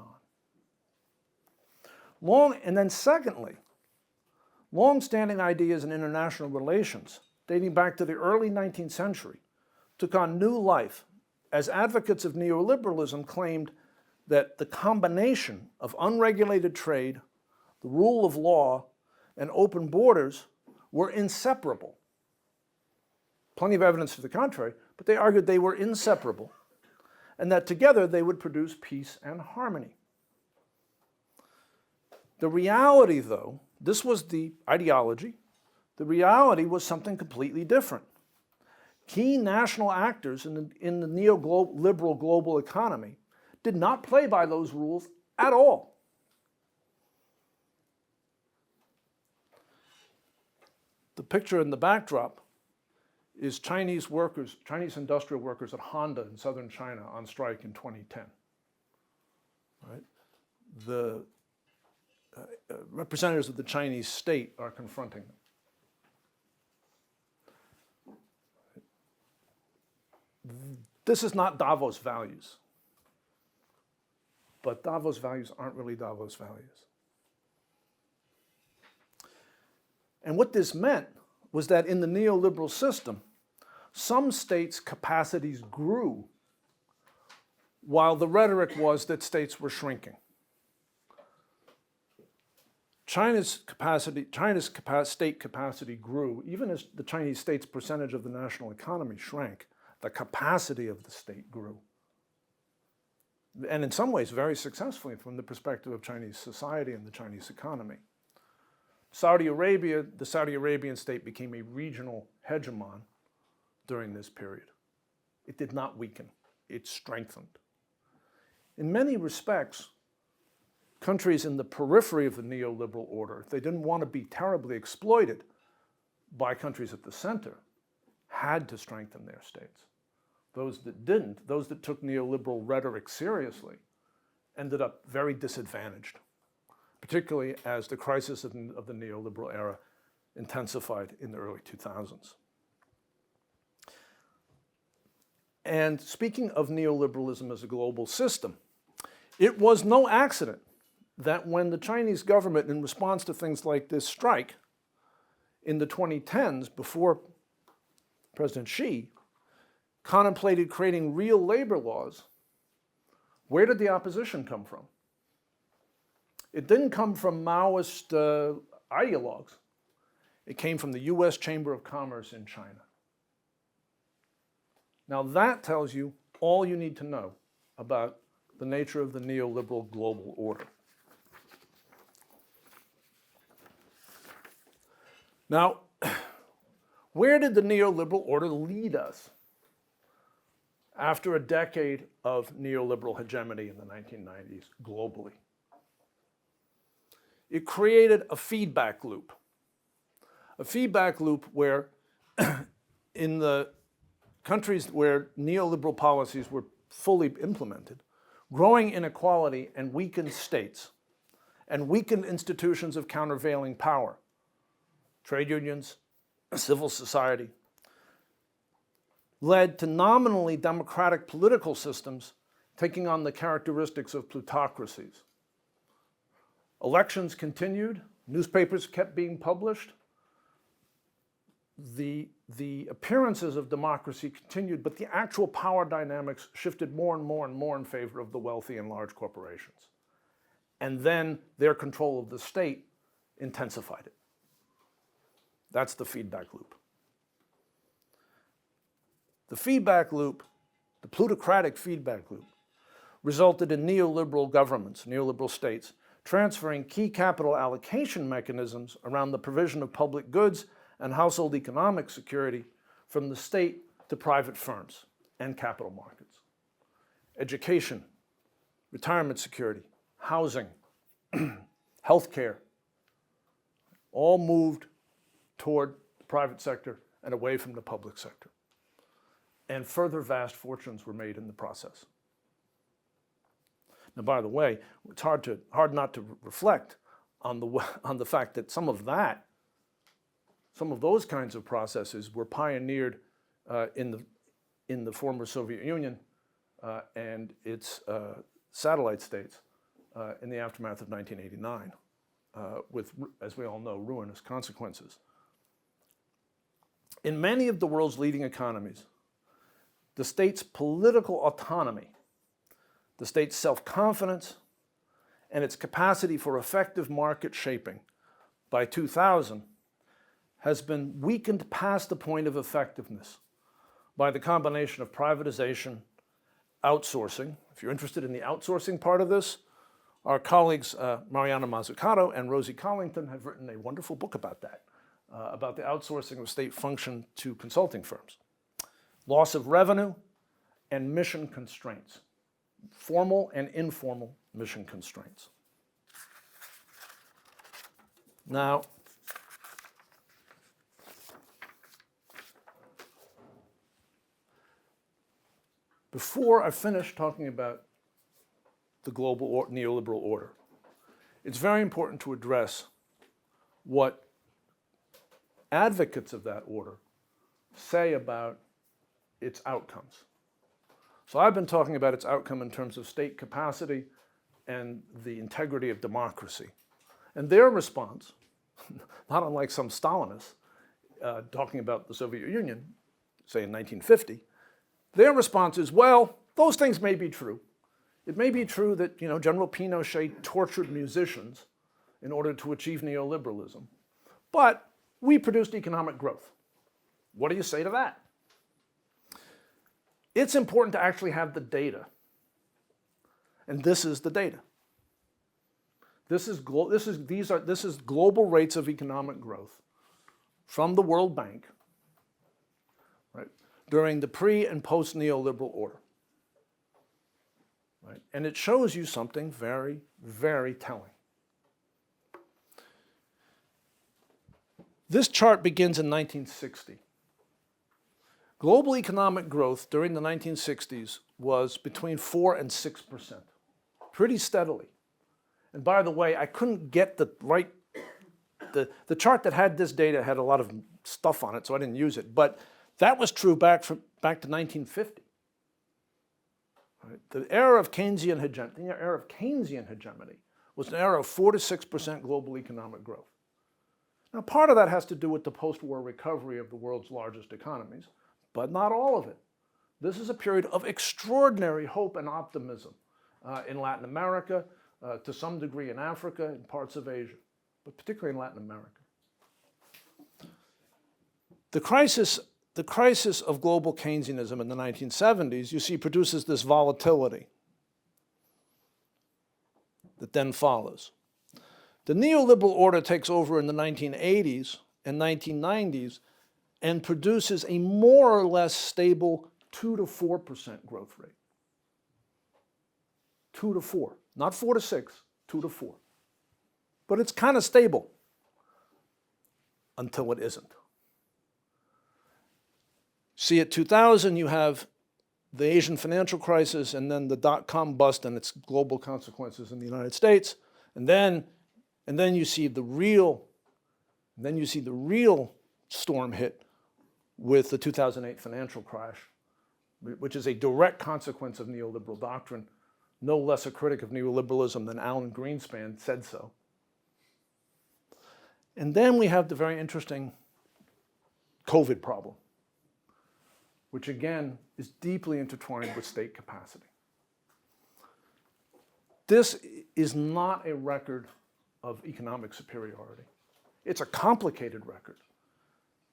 on. And then secondly, long-standing ideas in international relations, dating back to the early 19th century, took on new life as advocates of neoliberalism claimed that the combination of unregulated trade, the rule of law, and open borders were inseparable. Plenty of evidence to the contrary, but they argued they were inseparable, and that together they would produce peace and harmony. The reality, though, this was the ideology, the reality was something completely different. Key national actors in the neoliberal global economy did not play by those rules at all. The picture in the backdrop is Chinese industrial workers at Honda in southern China on strike in 2010. Right? The representatives of the Chinese state are confronting them. This is not Davos values, but Davos values aren't really Davos values. And what this meant was that in the neoliberal system, some states' capacities grew while the rhetoric was that states were shrinking. China's state capacity grew, even as the Chinese state's percentage of the national economy shrank, the capacity of the state grew. and in some ways very successfully from the perspective of Chinese society and the Chinese economy. Saudi Arabia, the Saudi Arabian state became a regional hegemon during this period. It did not weaken, it strengthened. In many respects, countries in the periphery of the neoliberal order, if they didn't want to be terribly exploited by countries at the center, had to strengthen their states. Those that didn't, those that took neoliberal rhetoric seriously, ended up very disadvantaged, particularly as the crisis of the neoliberal era intensified in the early 2000s. And speaking of neoliberalism as a global system, it was no accident that when the Chinese government, in response to things like this strike in the 2010s, before President Xi contemplated creating real labor laws, where did the opposition come from? It didn't come from Maoist ideologues. It came from the US Chamber of Commerce in China. Now that tells you all you need to know about the nature of the neoliberal global order. Now, where did the neoliberal order lead us after a decade of neoliberal hegemony in the 1990s globally? It created a feedback loop where in the countries where neoliberal policies were fully implemented, growing inequality and weakened states and weakened institutions of countervailing power, trade unions, civil society, led to nominally democratic political systems taking on the characteristics of plutocracies. Elections continued, newspapers kept being published, the appearances of democracy continued, but the actual power dynamics shifted more and more and more in favor of the wealthy and large corporations. And then their control of the state intensified it. That's the feedback loop. The feedback loop, the plutocratic feedback loop, resulted in neoliberal governments, neoliberal states, transferring key capital allocation mechanisms around the provision of public goods and household economic security from the state to private firms and capital markets. Education, retirement security, housing, healthcare, all moved toward the private sector and away from the public sector. And further vast fortunes were made in the process. Now, by the way, it's hard not to reflect on the fact that some of those kinds of processes were pioneered in the former Soviet Union and its satellite states in the aftermath of 1989, with, as we all know, ruinous consequences. In many of the world's leading economies, the state's political autonomy, the state's self-confidence, and its capacity for effective market shaping by 2000 has been weakened past the point of effectiveness by the combination of privatization, outsourcing. If you're interested in the outsourcing part of this, our colleagues Mariana Mazzucato and Rosie Collington have written a wonderful book about that, about the outsourcing of state function to consulting firms. Loss of revenue and mission constraints, formal and informal mission constraints. Now, before I finish talking about the global neoliberal order, it's very important to address what advocates of that order say about its outcomes. So I've been talking about its outcome in terms of state capacity and the integrity of democracy. And their response, not unlike some Stalinists talking about the Soviet Union, say in 1950, their response is, well, those things may be true. It may be true that General Pinochet tortured musicians in order to achieve neoliberalism, but we produced economic growth. What do you say to that? It's important to actually have the data And this is the data. This is global rates of economic growth from the World Bank, right, during the pre and post neoliberal order. Right? And it shows you something very, very telling. This chart begins in 1960. Global economic growth during the 1960s was between 4 and 6%, pretty steadily. And by the way, I couldn't get the chart that had this data had a lot of stuff on it, so I didn't use it. But that was true back to 1950. Right? The era of Keynesian hegemony was an era of 4 to 6% global economic growth. Now, part of that has to do with the post-war recovery of the world's largest economies, but not all of it. This is a period of extraordinary hope and optimism in Latin America, to some degree in Africa and parts of Asia, but particularly in Latin America. The crisis of global Keynesianism in the 1970s, you see, produces this volatility that then follows. The neoliberal order takes over in the 1980s and 1990s and produces a more or less stable 2 to 4% growth rate. 2 to 4, not 4 to 6, 2 to 4. But it's kind of stable until it isn't. See, at 2000, you have the Asian financial crisis and then the dot-com bust and its global consequences in the United States. And then you see the real storm hit with the 2008 financial crash, which is a direct consequence of neoliberal doctrine. No less a critic of neoliberalism than Alan Greenspan said so. And then we have the very interesting COVID problem, which again is deeply intertwined with state capacity. This is not a record of economic superiority. It's a complicated record.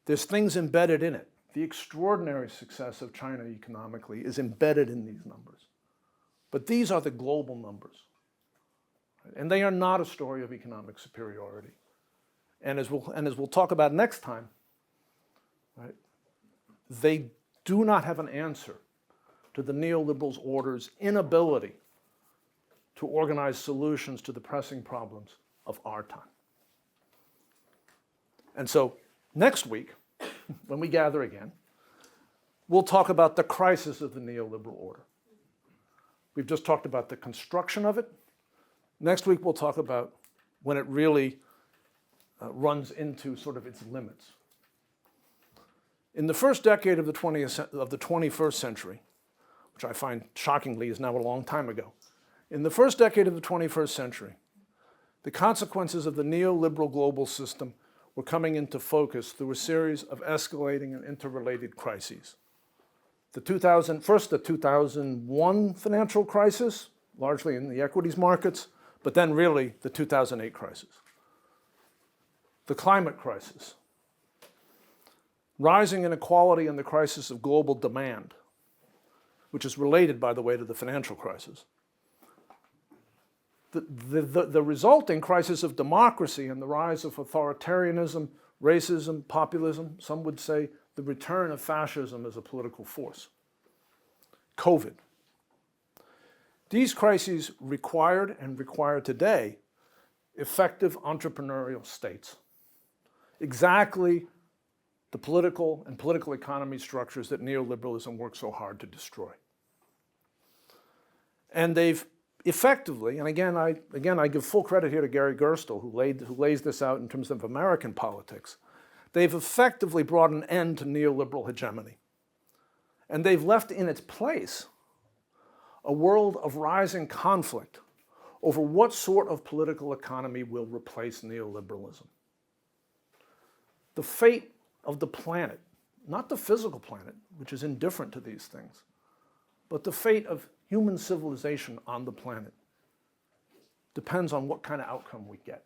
There's things embedded in it. The extraordinary success of China economically is embedded in these numbers. But these are the global numbers. And they are not a story of economic superiority. And as we'll talk about next time, right, they do not have an answer to the neoliberals' order's inability to organize solutions to the pressing problems of our time. And so next week, when we gather again, we'll talk about the crisis of the neoliberal order. We've just talked about the construction of it. Next week, we'll talk about when it really runs into sort of its limits. In the first decade of the 21st century, which I find shockingly is now a long time ago, in the first decade of the 21st century, the consequences of the neoliberal global system were coming into focus through a series of escalating and interrelated crises. First, the 2001 financial crisis, largely in the equities markets, but then really the 2008 crisis. The climate crisis, rising inequality and the crisis of global demand, which is related, by the way, to the financial crisis. The resulting crisis of democracy and the rise of authoritarianism, racism, populism, some would say the return of fascism as a political force. COVID. These crises required and require today effective entrepreneurial states. Exactly the political and political economy structures that neoliberalism works so hard to destroy. And they've effectively, and again I give full credit here to Gary Gerstle, who lays this out in terms of American politics. They've effectively brought an end to neoliberal hegemony. And they've left in its place a world of rising conflict over what sort of political economy will replace neoliberalism. The fate of the planet, not the physical planet, which is indifferent to these things, but the fate of human civilization on the planet depends on what kind of outcome we get.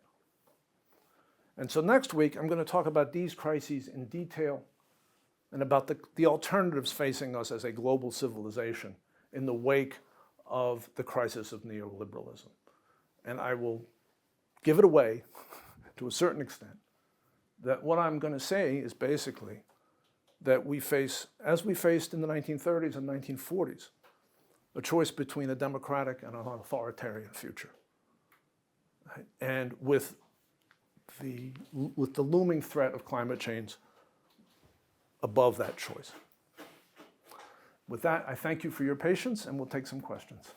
And so next week, I'm going to talk about these crises in detail and about the alternatives facing us as a global civilization in the wake of the crisis of neoliberalism. And I will give it away to a certain extent, that what I'm going to say is basically that we face, as we faced in the 1930s and 1940s, a choice between a democratic and an authoritarian future. Right? And with the looming threat of climate change above that choice. With that, I thank you for your patience, and we'll take some questions.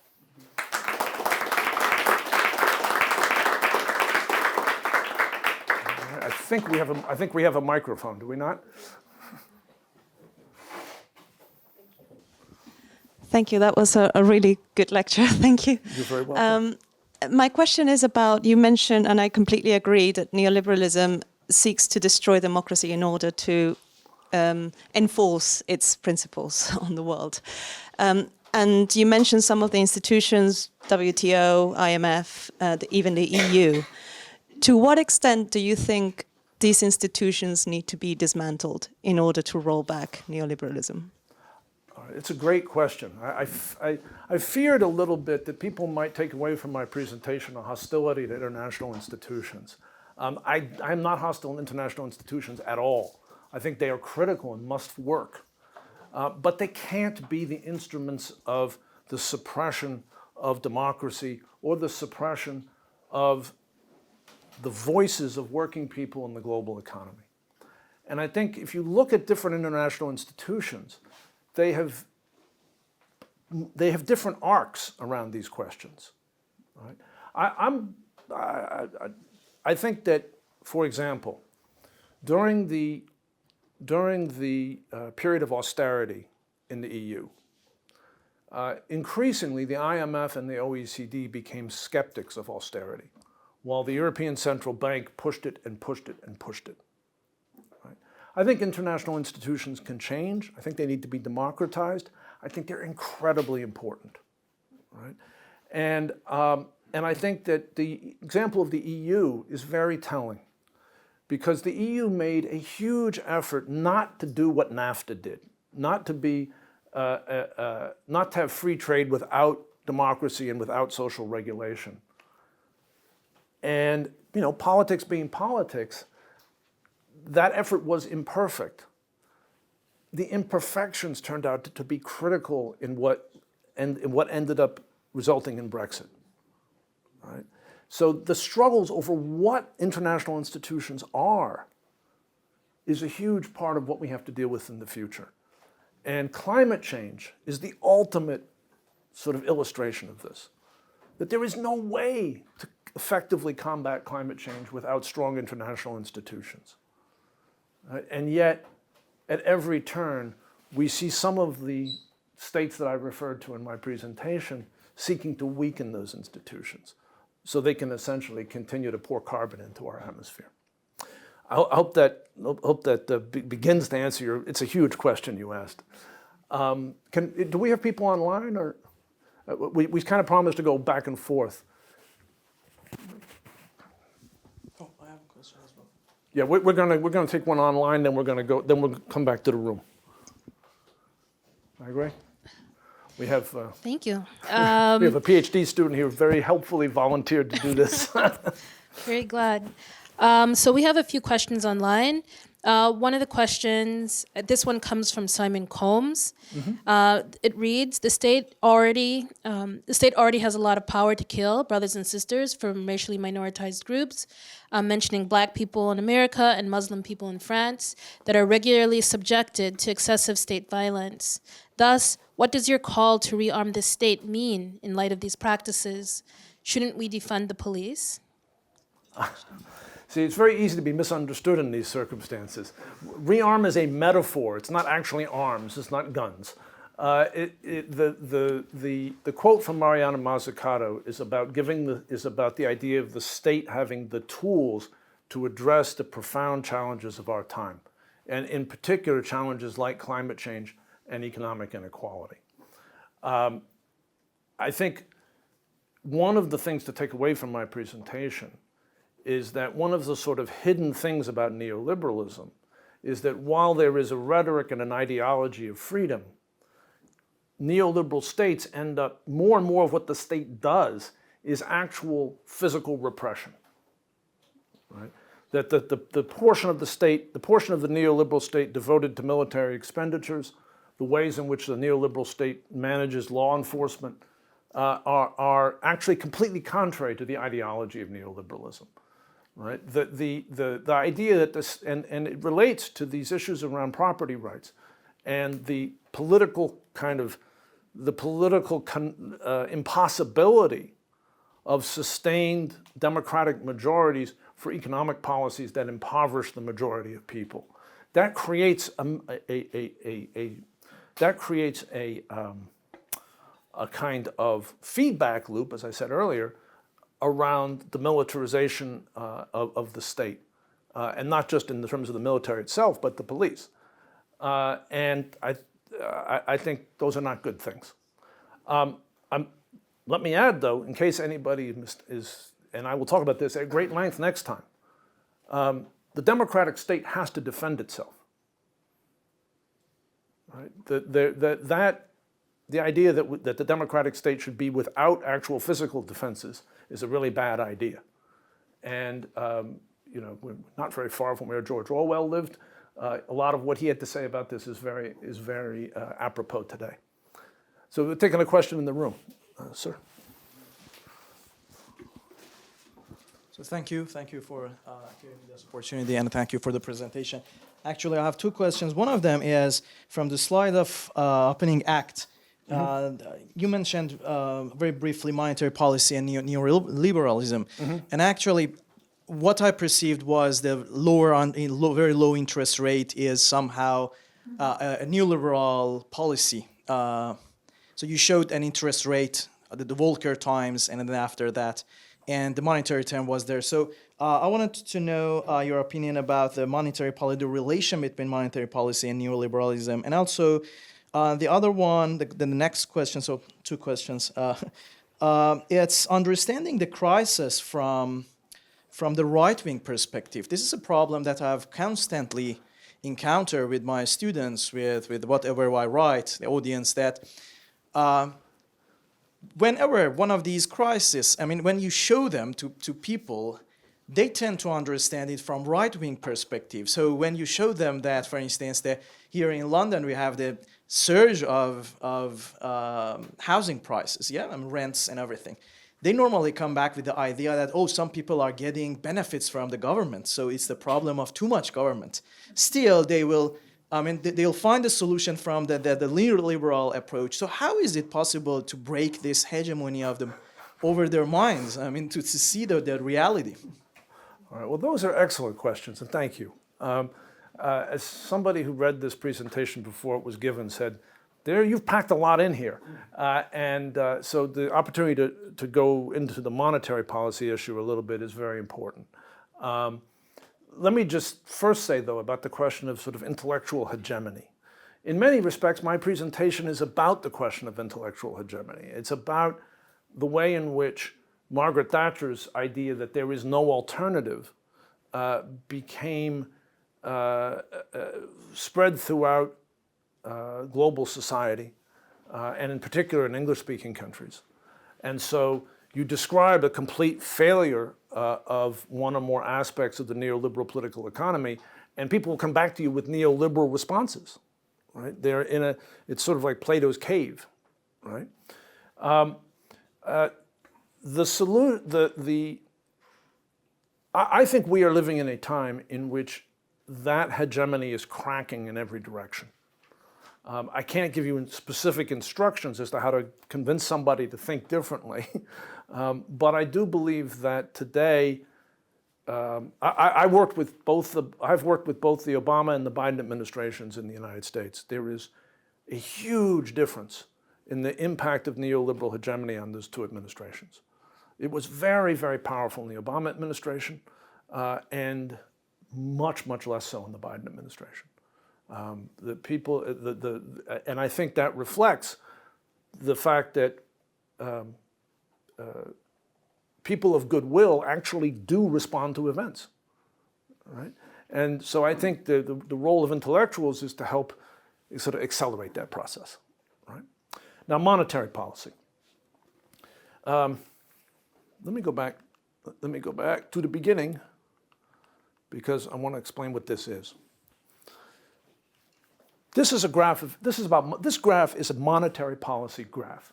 I think we have a microphone, do we not? Thank you. That was a really good lecture. Thank you. You're very welcome. My question is about, you mentioned, and I completely agree, that neoliberalism seeks to destroy democracy in order to enforce its principles on the world. And you mentioned some of the institutions, WTO, IMF, even the EU. To what extent do you think these institutions need to be dismantled in order to roll back neoliberalism? It's a great question. I feared a little bit that people might take away from my presentation a hostility to international institutions. I'm not hostile to international institutions at all. I think they are critical and must work. But they can't be the instruments of the suppression of democracy or the suppression of the voices of working people in the global economy. And I think if you look at different international institutions, they have different arcs around these questions. Right? I think that, for example, during the period of austerity in the EU, increasingly the IMF and the OECD became skeptics of austerity, while the European Central Bank pushed it and pushed it and pushed it. Right? I think international institutions can change. I think they need to be democratized. I think they're incredibly important. Right? And I think that the example of the EU is very telling, because the EU made a huge effort not to do what NAFTA did, not to have free trade without democracy and without social regulation. And politics being politics, that effort was imperfect. The imperfections turned out to be critical in what ended up resulting in Brexit. Right? So the struggles over what international institutions are is a huge part of what we have to deal with in the future. And climate change is the ultimate sort of illustration of this. That there is no way to effectively combat climate change without strong international institutions. And yet, at every turn, we see some of the states that I referred to in my presentation seeking to weaken those institutions so they can essentially continue to pour carbon into our atmosphere. I hope that begins to answer your, it's a huge question you asked. Do we have people online, or we kind of promised to go back and forth? Oh, I have a question as well. Yeah, we're gonna take one online, then we'll come back to the room. I agree. We have Thank you. we have a PhD student here who very helpfully volunteered to do this. Very glad. So we have a few questions online. One of the questions, this one comes from Simon Combs. It reads: the state already has a lot of power to kill brothers and sisters from racially minoritized groups, mentioning Black people in America and Muslim people in France that are regularly subjected to excessive state violence. Thus, what does your call to rearm the state mean in light of these practices? Shouldn't we defund the police? See, it's very easy to be misunderstood in these circumstances. Rearm is a metaphor. It's not actually arms. It's not guns. The quote from Mariana Mazzucato is about the idea of the state having the tools to address the profound challenges of our time, and in particular challenges like climate change and economic inequality. I think one of the things to take away from my presentation is that one of the sort of hidden things about neoliberalism is that while there is a rhetoric and an ideology of freedom, neoliberal states end up, more and more of what the state does is actual physical repression. Right? That the portion of the state, the portion of the neoliberal state devoted to military expenditures, the ways in which the neoliberal state manages law enforcement are actually completely contrary to the ideology of neoliberalism. Right? The idea that this, and it relates to these issues around property rights and the political impossibility of sustained democratic majorities for economic policies that impoverish the majority of people. That creates a kind of feedback loop, as I said earlier, around the militarization of the state, and not just in the terms of the military itself, but the police. And I think those are not good things. Let me add, though, in case anybody is, and I will talk about this at great length next time, the democratic state has to defend itself. Right? The idea that the democratic state should be without actual physical defenses is a really bad idea. And we're not very far from where George Orwell lived. A lot of what he had to say about this is very apropos today. So we're taking a question in the room. Sir. So thank you for giving me this opportunity, and thank you for the presentation. Actually, I have two questions. One of them is from the slide of opening act. You mentioned very briefly monetary policy and neoliberalism, and actually, what I perceived was the very low interest rate is somehow a neoliberal policy. So you showed an interest rate at the Volcker times, and then after that, and the monetary term was there. So I wanted to know your opinion about the monetary policy, the relation between monetary policy and neoliberalism, and also the other one, the next question. So two questions. It's understanding the crisis from the right-wing perspective. This is a problem that I've constantly encountered with my students, with whatever I write, the audience, that whenever one of these crises, when you show them to people, they tend to understand it from right-wing perspective. So when you show them that, for instance, here in London we have the surge of housing prices, rents and everything, they normally come back with the idea that, some people are getting benefits from the government, so it's the problem of too much government. Still, they'll find a solution from the neoliberal approach. So how is it possible to break this hegemony of them over their minds? To see the reality. All right, well, those are excellent questions, and thank you. As somebody who read this presentation before it was given said, you've packed a lot in here. So the opportunity to go into the monetary policy issue a little bit is very important. Let me just first say, though, about the question of sort of intellectual hegemony. In many respects, my presentation is about the question of intellectual hegemony. It's about the way in which Margaret Thatcher's idea that there is no alternative became spread throughout global society, and in particular in English-speaking countries. And so you describe a complete failure of one or more aspects of the neoliberal political economy, and people will come back to you with neoliberal responses, right? It's sort of like Plato's cave, right? I think we are living in a time in which that hegemony is cracking in every direction. I can't give you specific instructions as to how to convince somebody to think differently, but I do believe that today, I've worked with both the Obama and the Biden administrations in the United States. There is a huge difference in the impact of neoliberal hegemony on those two administrations. It was very, very powerful in the Obama administration, and much, much less so in the Biden administration. And I think that reflects the fact that people of goodwill actually do respond to events, right? And so I think the role of intellectuals is to help sort of accelerate that process, right? Now, monetary policy. Let me go back to the beginning because I want to explain what this is. This graph is a monetary policy graph.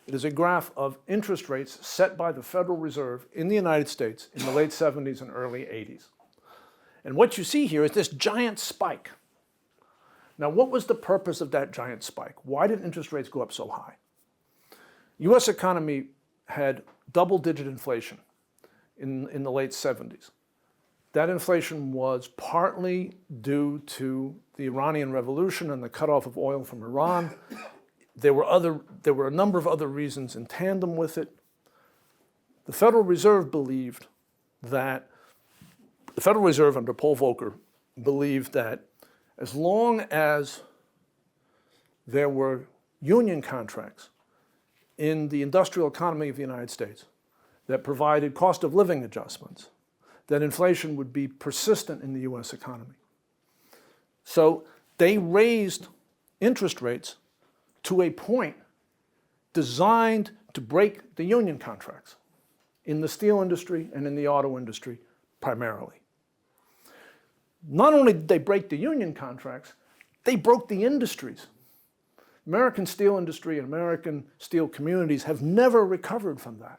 It is a graph of interest rates set by the Federal Reserve in the United States in the late 70s and early 80s. And what you see here is this giant spike. Now, what was the purpose of that giant spike? Why did interest rates go up so high? U.S. economy had double-digit inflation in the late 70s. That inflation was partly due to the Iranian Revolution and the cutoff of oil from Iran. There were a number of other reasons in tandem with it. The Federal Reserve believed that, the Federal Reserve under Paul Volcker believed that as long as there were union contracts in the industrial economy of the United States that provided cost of living adjustments, that inflation would be persistent in the US economy. So they raised interest rates to a point designed to break the union contracts in the steel industry and in the auto industry primarily. Not only did they break the union contracts, they broke the industries. American steel industry and American steel communities have never recovered from that.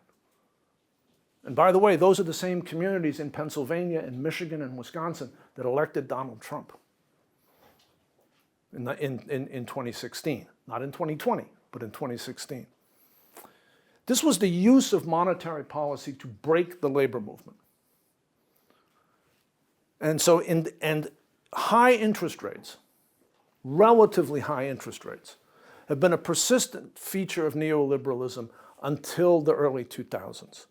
And by the way, those are the same communities in Pennsylvania and Michigan and Wisconsin that elected Donald Trump in 2016. Not in 2020, but in 2016. This was the use of monetary policy to break the labor movement. And so, high interest rates, relatively high interest rates, have been a persistent feature of neoliberalism until the early 2000s.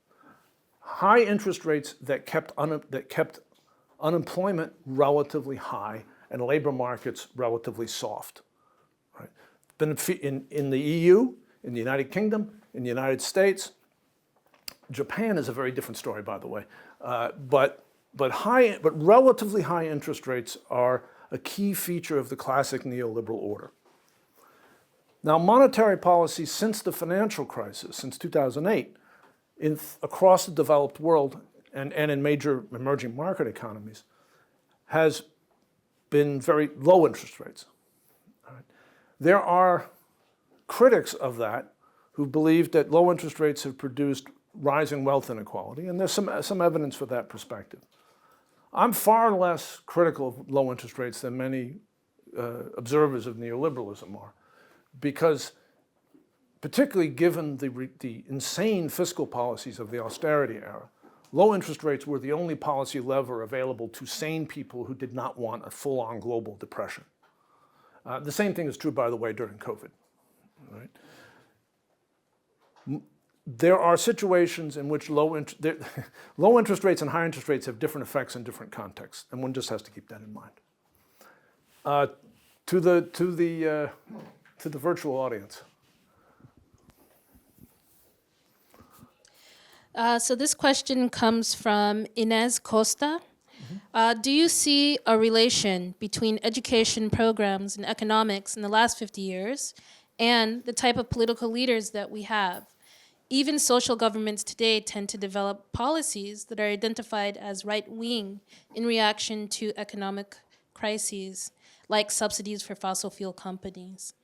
High interest rates that kept unemployment relatively high and labor markets relatively soft. Right? In the EU, in the United Kingdom, in the United States, Japan is a very different story, by the way. But relatively high interest rates are a key feature of the classic neoliberal order. Now, monetary policy since the financial crisis, since 2008, across the developed world and in major emerging market economies, has been very low interest rates. Right? There are critics of that who believe that low interest rates have produced rising wealth inequality, and there's some evidence for that perspective. I'm far less critical of low interest rates than many observers of neoliberalism are, because particularly given the insane fiscal policies of the austerity era, low interest rates were the only policy lever available to sane people who did not want a full-on global depression. The same thing is true, by the way, during COVID. Right? There are situations in which low interest rates and high interest rates have different effects in different contexts, and one just has to keep that in mind. To the virtual audience. So this question comes from Inez Costa. Do you see a relation between education programs and economics in the last 50 years and the type of political leaders that we have? Even social governments today tend to develop policies that are identified as right-wing in reaction to economic crises, like subsidies for fossil fuel companies.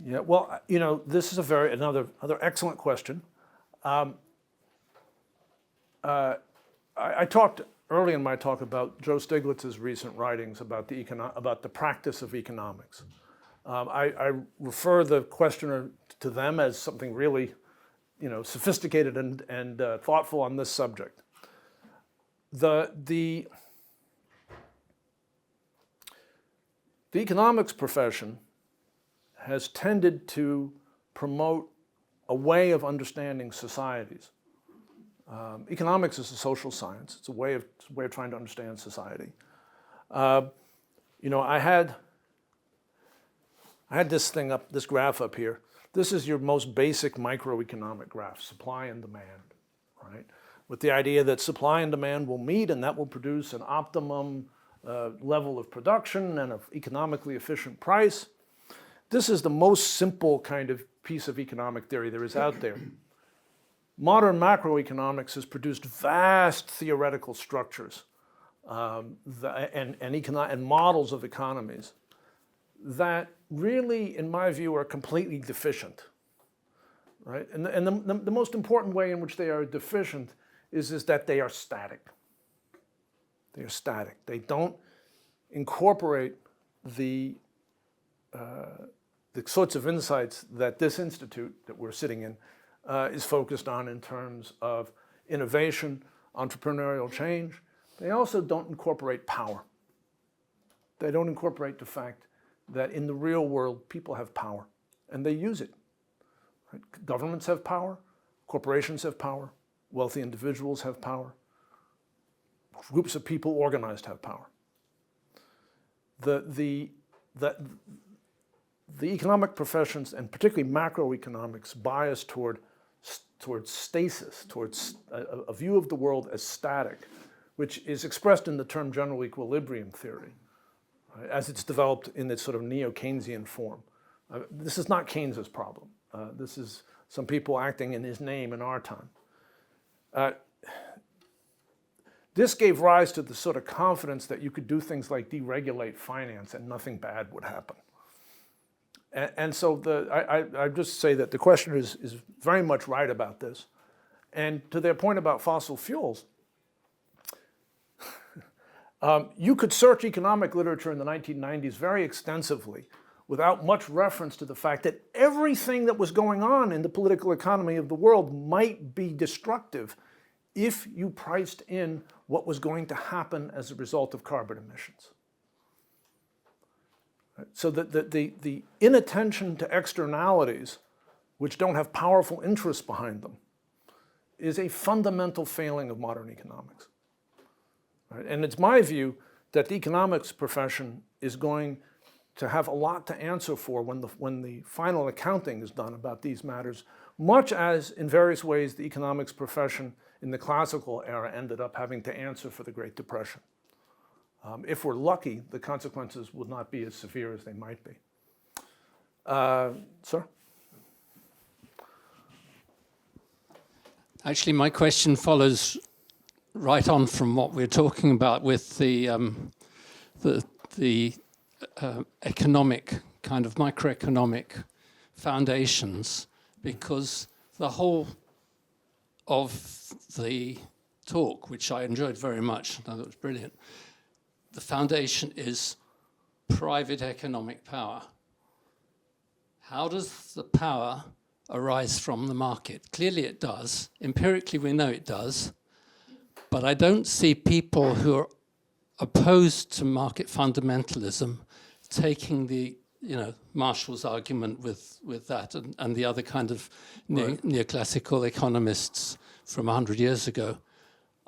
Yeah, well, this is another excellent question. I talked early in my talk about Joe Stiglitz's recent writings about the practice of economics. I refer the questioner to them as something really, sophisticated and thoughtful on this subject. The economics profession has tended to promote a way of understanding societies. Economics is a social science. It's a way of trying to understand society. I had this graph up here. This is your most basic microeconomic graph, supply and demand, right? With the idea that supply and demand will meet and that will produce an optimum level of production and an economically efficient price. this is the most simple kind of piece of economic theory there is out there. Modern macroeconomics has produced vast theoretical structures and models of economies that really, in my view, are completely deficient. Right? And the most important way in which they are deficient is that they are static. They are static. They don't incorporate the sorts of insights that this institute that we're sitting in is focused on in terms of innovation, entrepreneurial change. They also don't incorporate power. They don't incorporate the fact that in the real world, people have power, and they use it. Right? Governments have power, corporations have power, wealthy individuals have power, groups of people organized have power. The economic professions, and particularly macroeconomics, bias towards stasis, towards a view of the world as static, which is expressed in the term general equilibrium theory, right, as it's developed in its sort of neo-Keynesian form. This is not Keynes's problem. This is some people acting in his name in our time. This gave rise to the sort of confidence that you could do things like deregulate finance and nothing bad would happen. And so I just say that the questioner is very much right about this. And to their point about fossil fuels, you could search economic literature in the 1990s very extensively without much reference to the fact that everything that was going on in the political economy of the world might be destructive if you priced in what was going to happen as a result of carbon emissions. So the inattention to externalities, which don't have powerful interests behind them, is a fundamental failing of modern economics. Right? And it's my view that the economics profession is going to have a lot to answer for when the final accounting is done about these matters, much as in various ways the economics profession in the classical era ended up having to answer for the Great Depression. If we're lucky, the consequences will not be as severe as they might be. Sir? Actually, my question follows right on from what we're talking about with the economic, kind of microeconomic foundations, because the whole of the talk, which I enjoyed very much, I thought it was brilliant, the foundation is private economic power. How does the power arise from the market? Clearly it does. Empirically we know it does. But I don't see people who are opposed to market fundamentalism taking the, Marshall's argument with that and the other kind of neoclassical economists from 100 years ago.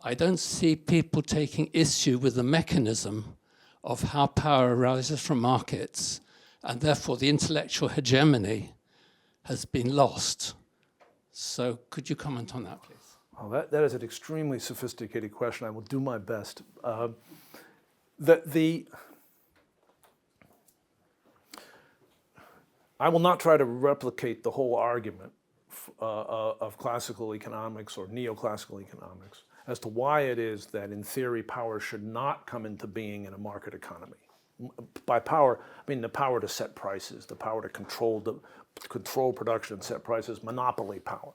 I don't see people taking issue with the mechanism of how power arises from markets, and therefore the intellectual hegemony has been lost. So could you comment on that, please? Well, that is an extremely sophisticated question. I will do my best. I will not try to replicate the whole argument of classical economics or neoclassical economics as to why it is that, in theory, power should not come into being in a market economy. By power, I mean the power to set prices, the power to control production and set prices, monopoly power.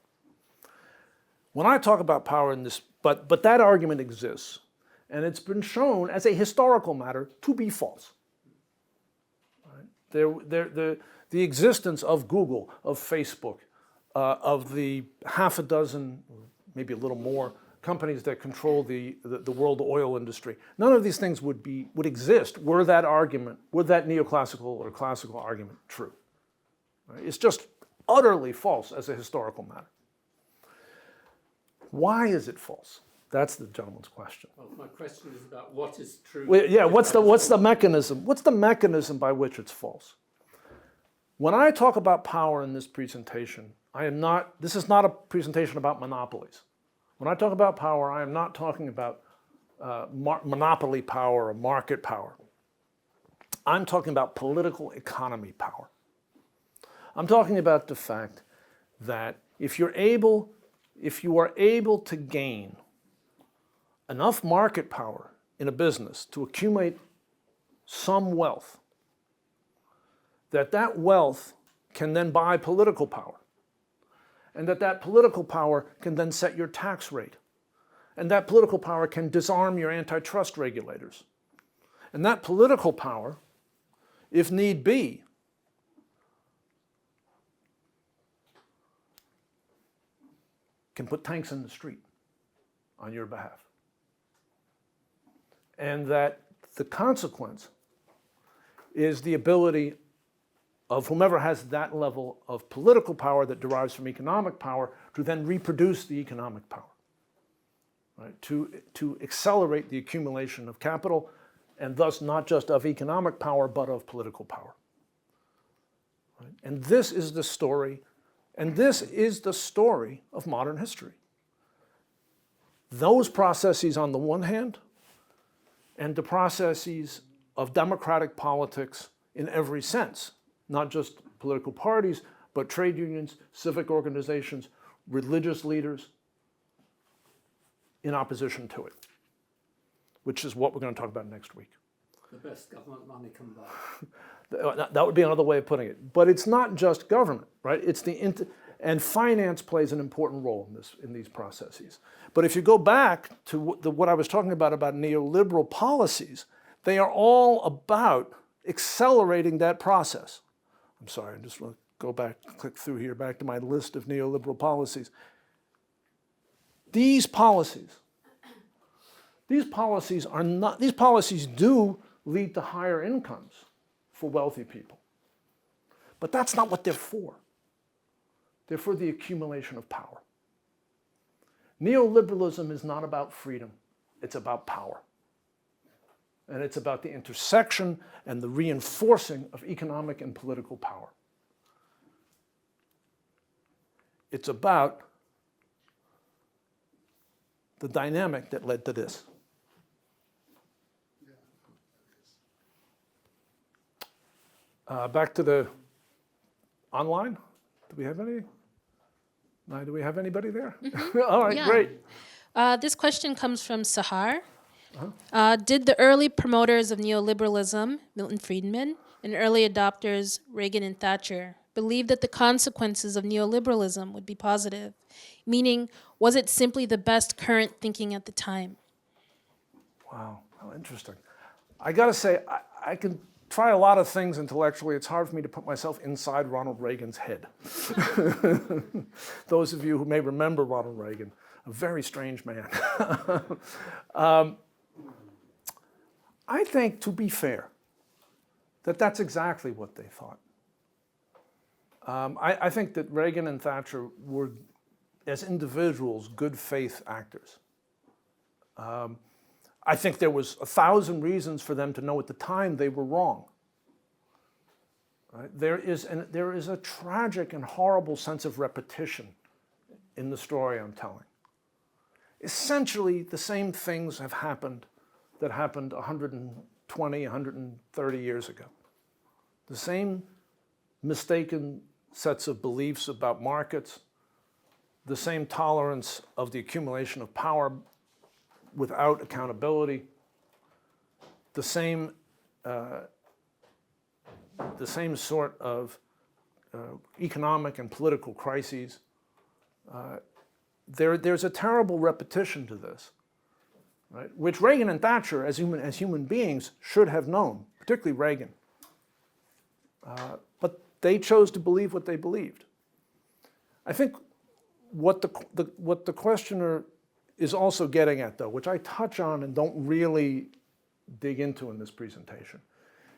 When I talk about power in this, but that argument exists, and it's been shown as a historical matter to be false. Right? The existence of Google, of Facebook, of the half a dozen, maybe a little more, companies that control the world oil industry. None of these things would exist were that neoclassical or classical argument true. Right? It's just utterly false as a historical matter. Why is it false? That's the gentleman's question. Well, my question is about what is true. What's the mechanism? What's the mechanism by which it's false? When I talk about power in this presentation, this is not a presentation about monopolies. When I talk about power, I am not talking about monopoly power or market power. I'm talking about political economy power. I'm talking about the fact that if you are able to gain enough market power in a business to accumulate some wealth, that wealth can then buy political power, and that political power can then set your tax rate, and that political power can disarm your antitrust regulators, and that political power, if need be, can put tanks in the street on your behalf. And that the consequence is the ability of whomever has that level of political power that derives from economic power to then reproduce the economic power, right? To accelerate the accumulation of capital, and thus not just of economic power, but of political power. Right? And this is the story, of modern history. Those processes on the one hand, and the processes of democratic politics in every sense, not just political parties, but trade unions, civic organizations, religious leaders, in opposition to it, which is what we're going to talk about next week. The best government money can buy. That would be another way of putting it. But it's not just government, right? It's and finance plays an important role in these processes. But if you go back to what I was talking about neoliberal policies, they are all about accelerating that process. I'm sorry, I just want to go back, click through here, back to my list of neoliberal policies. These policies do lead to higher incomes for wealthy people. But that's not what they're for. They're for the accumulation of power. Neoliberalism is not about freedom, it's about power. And it's about the intersection and the reinforcing of economic and political power. It's about the dynamic that led to this. Back to the online. Do we have any? No, do we have anybody there? All right, Yeah. great. This question comes from Sahar. Did the early promoters of neoliberalism, Milton Friedman, and early adopters, Reagan and Thatcher, believe that the consequences of neoliberalism would be positive? Meaning, was it simply the best current thinking at the time? Wow, how interesting. I gotta say, I can try a lot of things intellectually. It's hard for me to put myself inside Ronald Reagan's head. Those of you who may remember Ronald Reagan, a very strange man. I think, to be fair, that's exactly what they thought. I think that Reagan and Thatcher were, as individuals, good faith actors. I think there was 1,000 reasons for them to know at the time they were wrong. Right? There is a tragic and horrible sense of repetition in the story I'm telling. Essentially, the same things have happened that happened 120, 130 years ago. The same mistaken sets of beliefs about markets, the same tolerance of the accumulation of power without accountability, the same sort of economic and political crises. There's a terrible repetition to this, right? Which Reagan and Thatcher, as human beings, should have known, particularly Reagan. But they chose to believe what they believed. I think what the questioner is also getting at, though, which I touch on and don't really dig into in this presentation,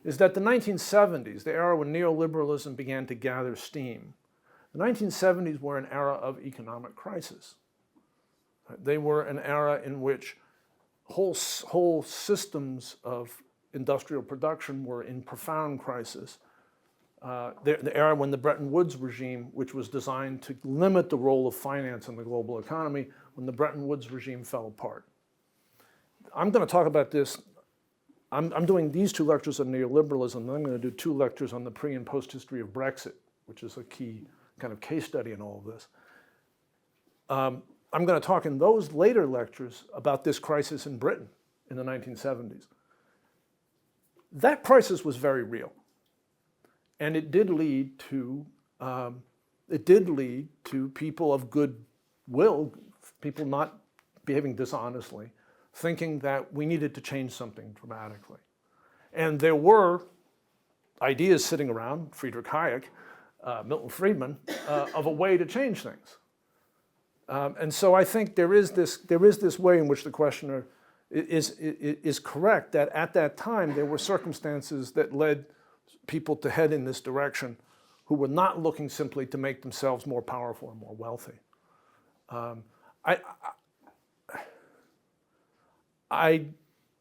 is that the 1970s, the era when neoliberalism began to gather steam, the 1970s were an era of economic crisis. They were an era in which whole systems of industrial production were in profound crisis. The era when the Bretton Woods regime, which was designed to limit the role of finance in the global economy, when the Bretton Woods regime fell apart. I'm going to talk about this. I'm doing these 2 lectures on neoliberalism, and I'm going to do 2 lectures on the pre- and post-history of Brexit, which is a key kind of case study in all of this. I'm going to talk in those later lectures about this crisis in Britain in the 1970s. That crisis was very real, and it did lead to people of good will, people not behaving dishonestly, thinking that we needed to change something dramatically. And there were ideas sitting around, Friedrich Hayek, Milton Friedman, of a way to change things. And so I think there is this way in which the questioner is correct, that at that time there were circumstances that led people to head in this direction who were not looking simply to make themselves more powerful and more wealthy. I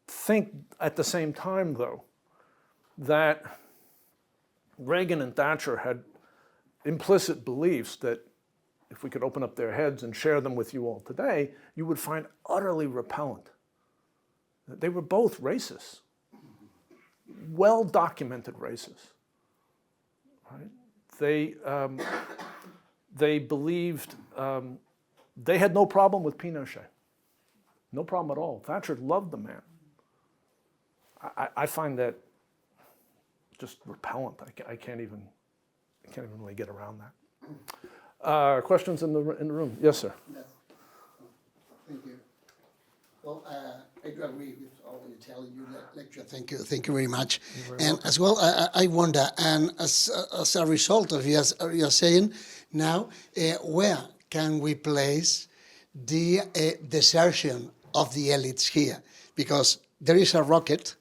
think at the same time, though, that Reagan and Thatcher had implicit beliefs that if we could open up their heads and share them with you all today, you would find utterly repellent. They were both racists, well-documented racists. Right? They believed, they had no problem with Pinochet. No problem at all. Thatcher loved the man. I find that just repellent. I can't even really get around that. Questions in the room? Yes, sir. Yes. Thank you. Well, I do agree with all you tell in your lecture. Thank you very much. And as well, I wonder, and as a result of you're saying now, where can we place the desertion of the elites here? Because there is a rocket,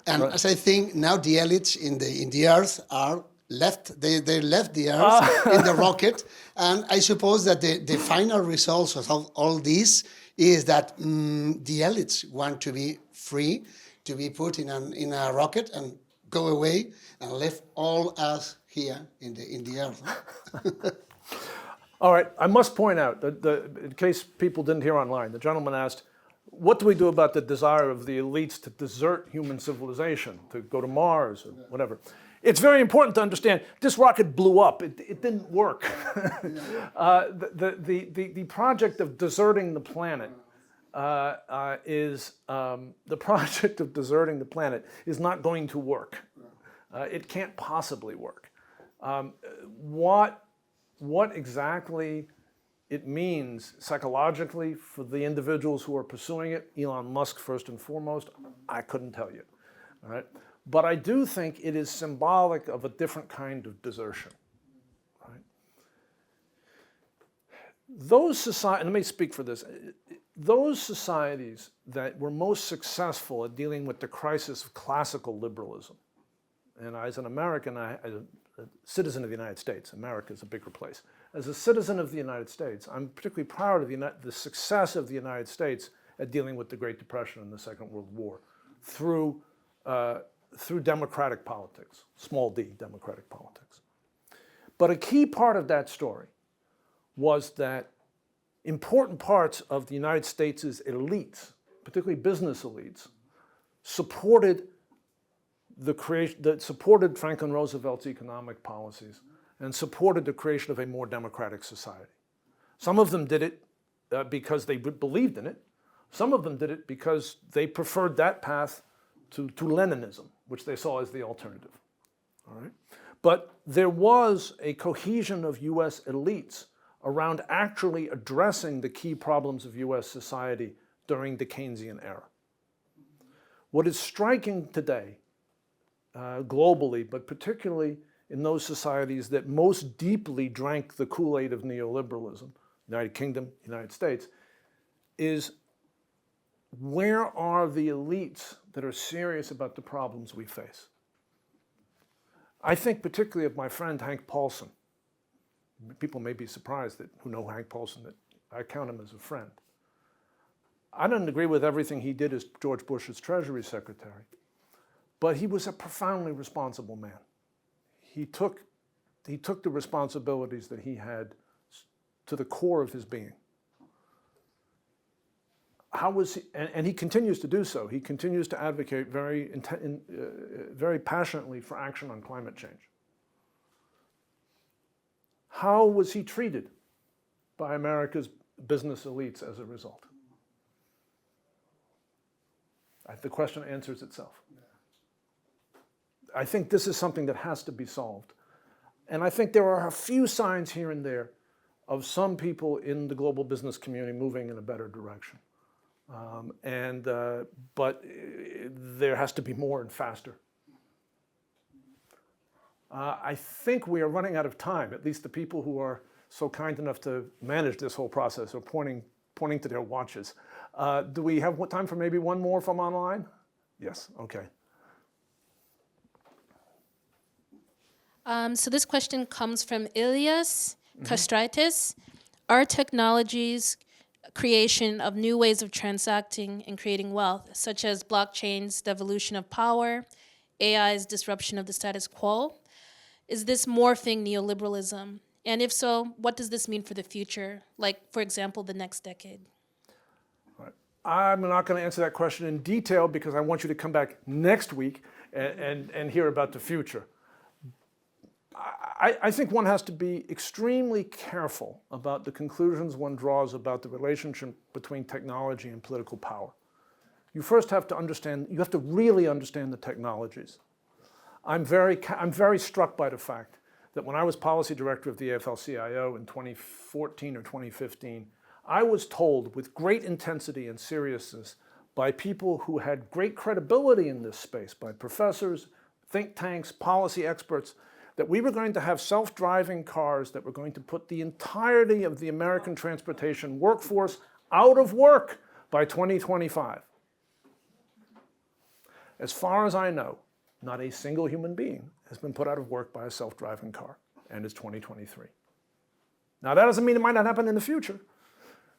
and as I think now the elites in the Earth are left. They left the Earth in the rocket, and I suppose that the final results of all this is that the elites want to be free, to be put in a rocket and go away and leave all us here in the Earth. All right, I must point out that in case people didn't hear online, the gentleman asked, what do we do about the desire of the elites to desert human civilization, to go to Mars or whatever? It's very important to understand this rocket blew up. It didn't work. The project of deserting the planet is not going to work. It can't possibly work. What exactly it means psychologically for the individuals who are pursuing it, Elon Musk first and foremost, I couldn't tell you. All right? But I do think it is symbolic of a different kind of desertion. Right? Let me speak for this. Those societies that were most successful at dealing with the crisis of classical liberalism, and as an American, as a citizen of the United States, America is a bigger place. As a citizen of the United States, I'm particularly proud of the success of the United States at dealing with the Great Depression and the Second World War through democratic politics, small d, democratic politics. But a key part of that story was that important parts of the United States' elites, particularly business elites, supported supported Franklin Roosevelt's economic policies and supported the creation of a more democratic society. Some of them did it because they believed in it. Some of them did it because they preferred that path to Leninism, which they saw as the alternative. All right? But there was a cohesion of US elites around actually addressing the key problems of US society during the Keynesian era. What is striking today, globally, but particularly in those societies that most deeply drank the Kool-Aid of neoliberalism, United Kingdom, United States, is where are the elites that are serious about the problems we face? I think particularly of my friend Hank Paulson. People may be surprised who know Hank Paulson, that I count him as a friend. I don't agree with everything he did as George Bush's Treasury Secretary, but he was a profoundly responsible man. He took the responsibilities that he had to the core of his being. How was he, and he continues to do so. He continues to advocate very passionately for action on climate change. How was he treated by America's business elites as a result? The question answers itself. I think this is something that has to be solved. And I think there are a few signs here and there of some people in the global business community moving in a better direction. But there has to be more and faster. I think we are running out of time. At least the people who are so kind enough to manage this whole process are pointing to their watches. Do we have time for maybe one more from online? Yes, okay. So this question comes from Ilias Kastritis. Are technologies creation of new ways of transacting and creating wealth, such as blockchain's devolution of power, AI's disruption of the status quo? Is this morphing neoliberalism? And if so, what does this mean for the future? Like, for example, the next decade? I'm not going to answer that question in detail because I want you to come back next week and hear about the future. I think one has to be extremely careful about the conclusions one draws about the relationship between technology and political power. You first have to understand, you have to really understand the technologies. I'm very struck by the fact that when I was policy director of the AFL-CIO in 2014 or 2015, I was told with great intensity and seriousness by people who had great credibility in this space, by professors, think tanks, policy experts, that we were going to have self-driving cars that were going to put the entirety of the American transportation workforce out of work by 2025. As far as I know, not a single human being has been put out of work by a self-driving car, and it's 2023. Now that doesn't mean it might not happen in the future.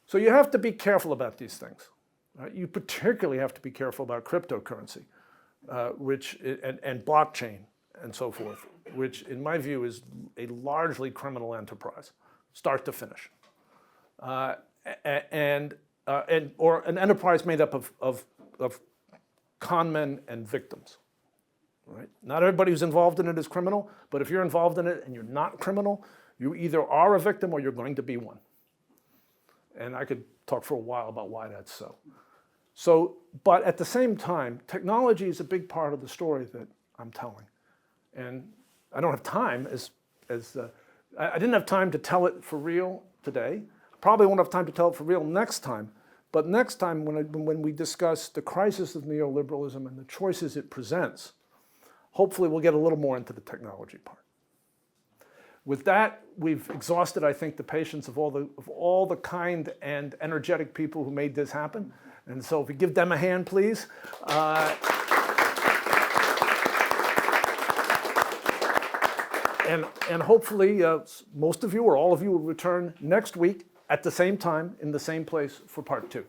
So you have to be careful about these things. Right? You particularly have to be careful about cryptocurrency, and blockchain and so forth, which in my view is a largely criminal enterprise, start to finish. Or an enterprise made up of con men and victims. Right? Not everybody who's involved in it is criminal, but if you're involved in it and you're not criminal, you either are a victim or you're going to be one. And I could talk for a while about why that's so. But at the same time, technology is a big part of the story that I'm telling. And I don't have time, I didn't have time to tell it for real today. Probably won't have time to tell it for real next time. But next time when we discuss the crisis of neoliberalism and the choices it presents, hopefully we'll get a little more into the technology part. With that, we've exhausted, I think, the patience of all the kind and energetic people who made this happen. And so if we give them a hand, please. And hopefully most of you or all of you will return next week at the same time in the same place for part 2.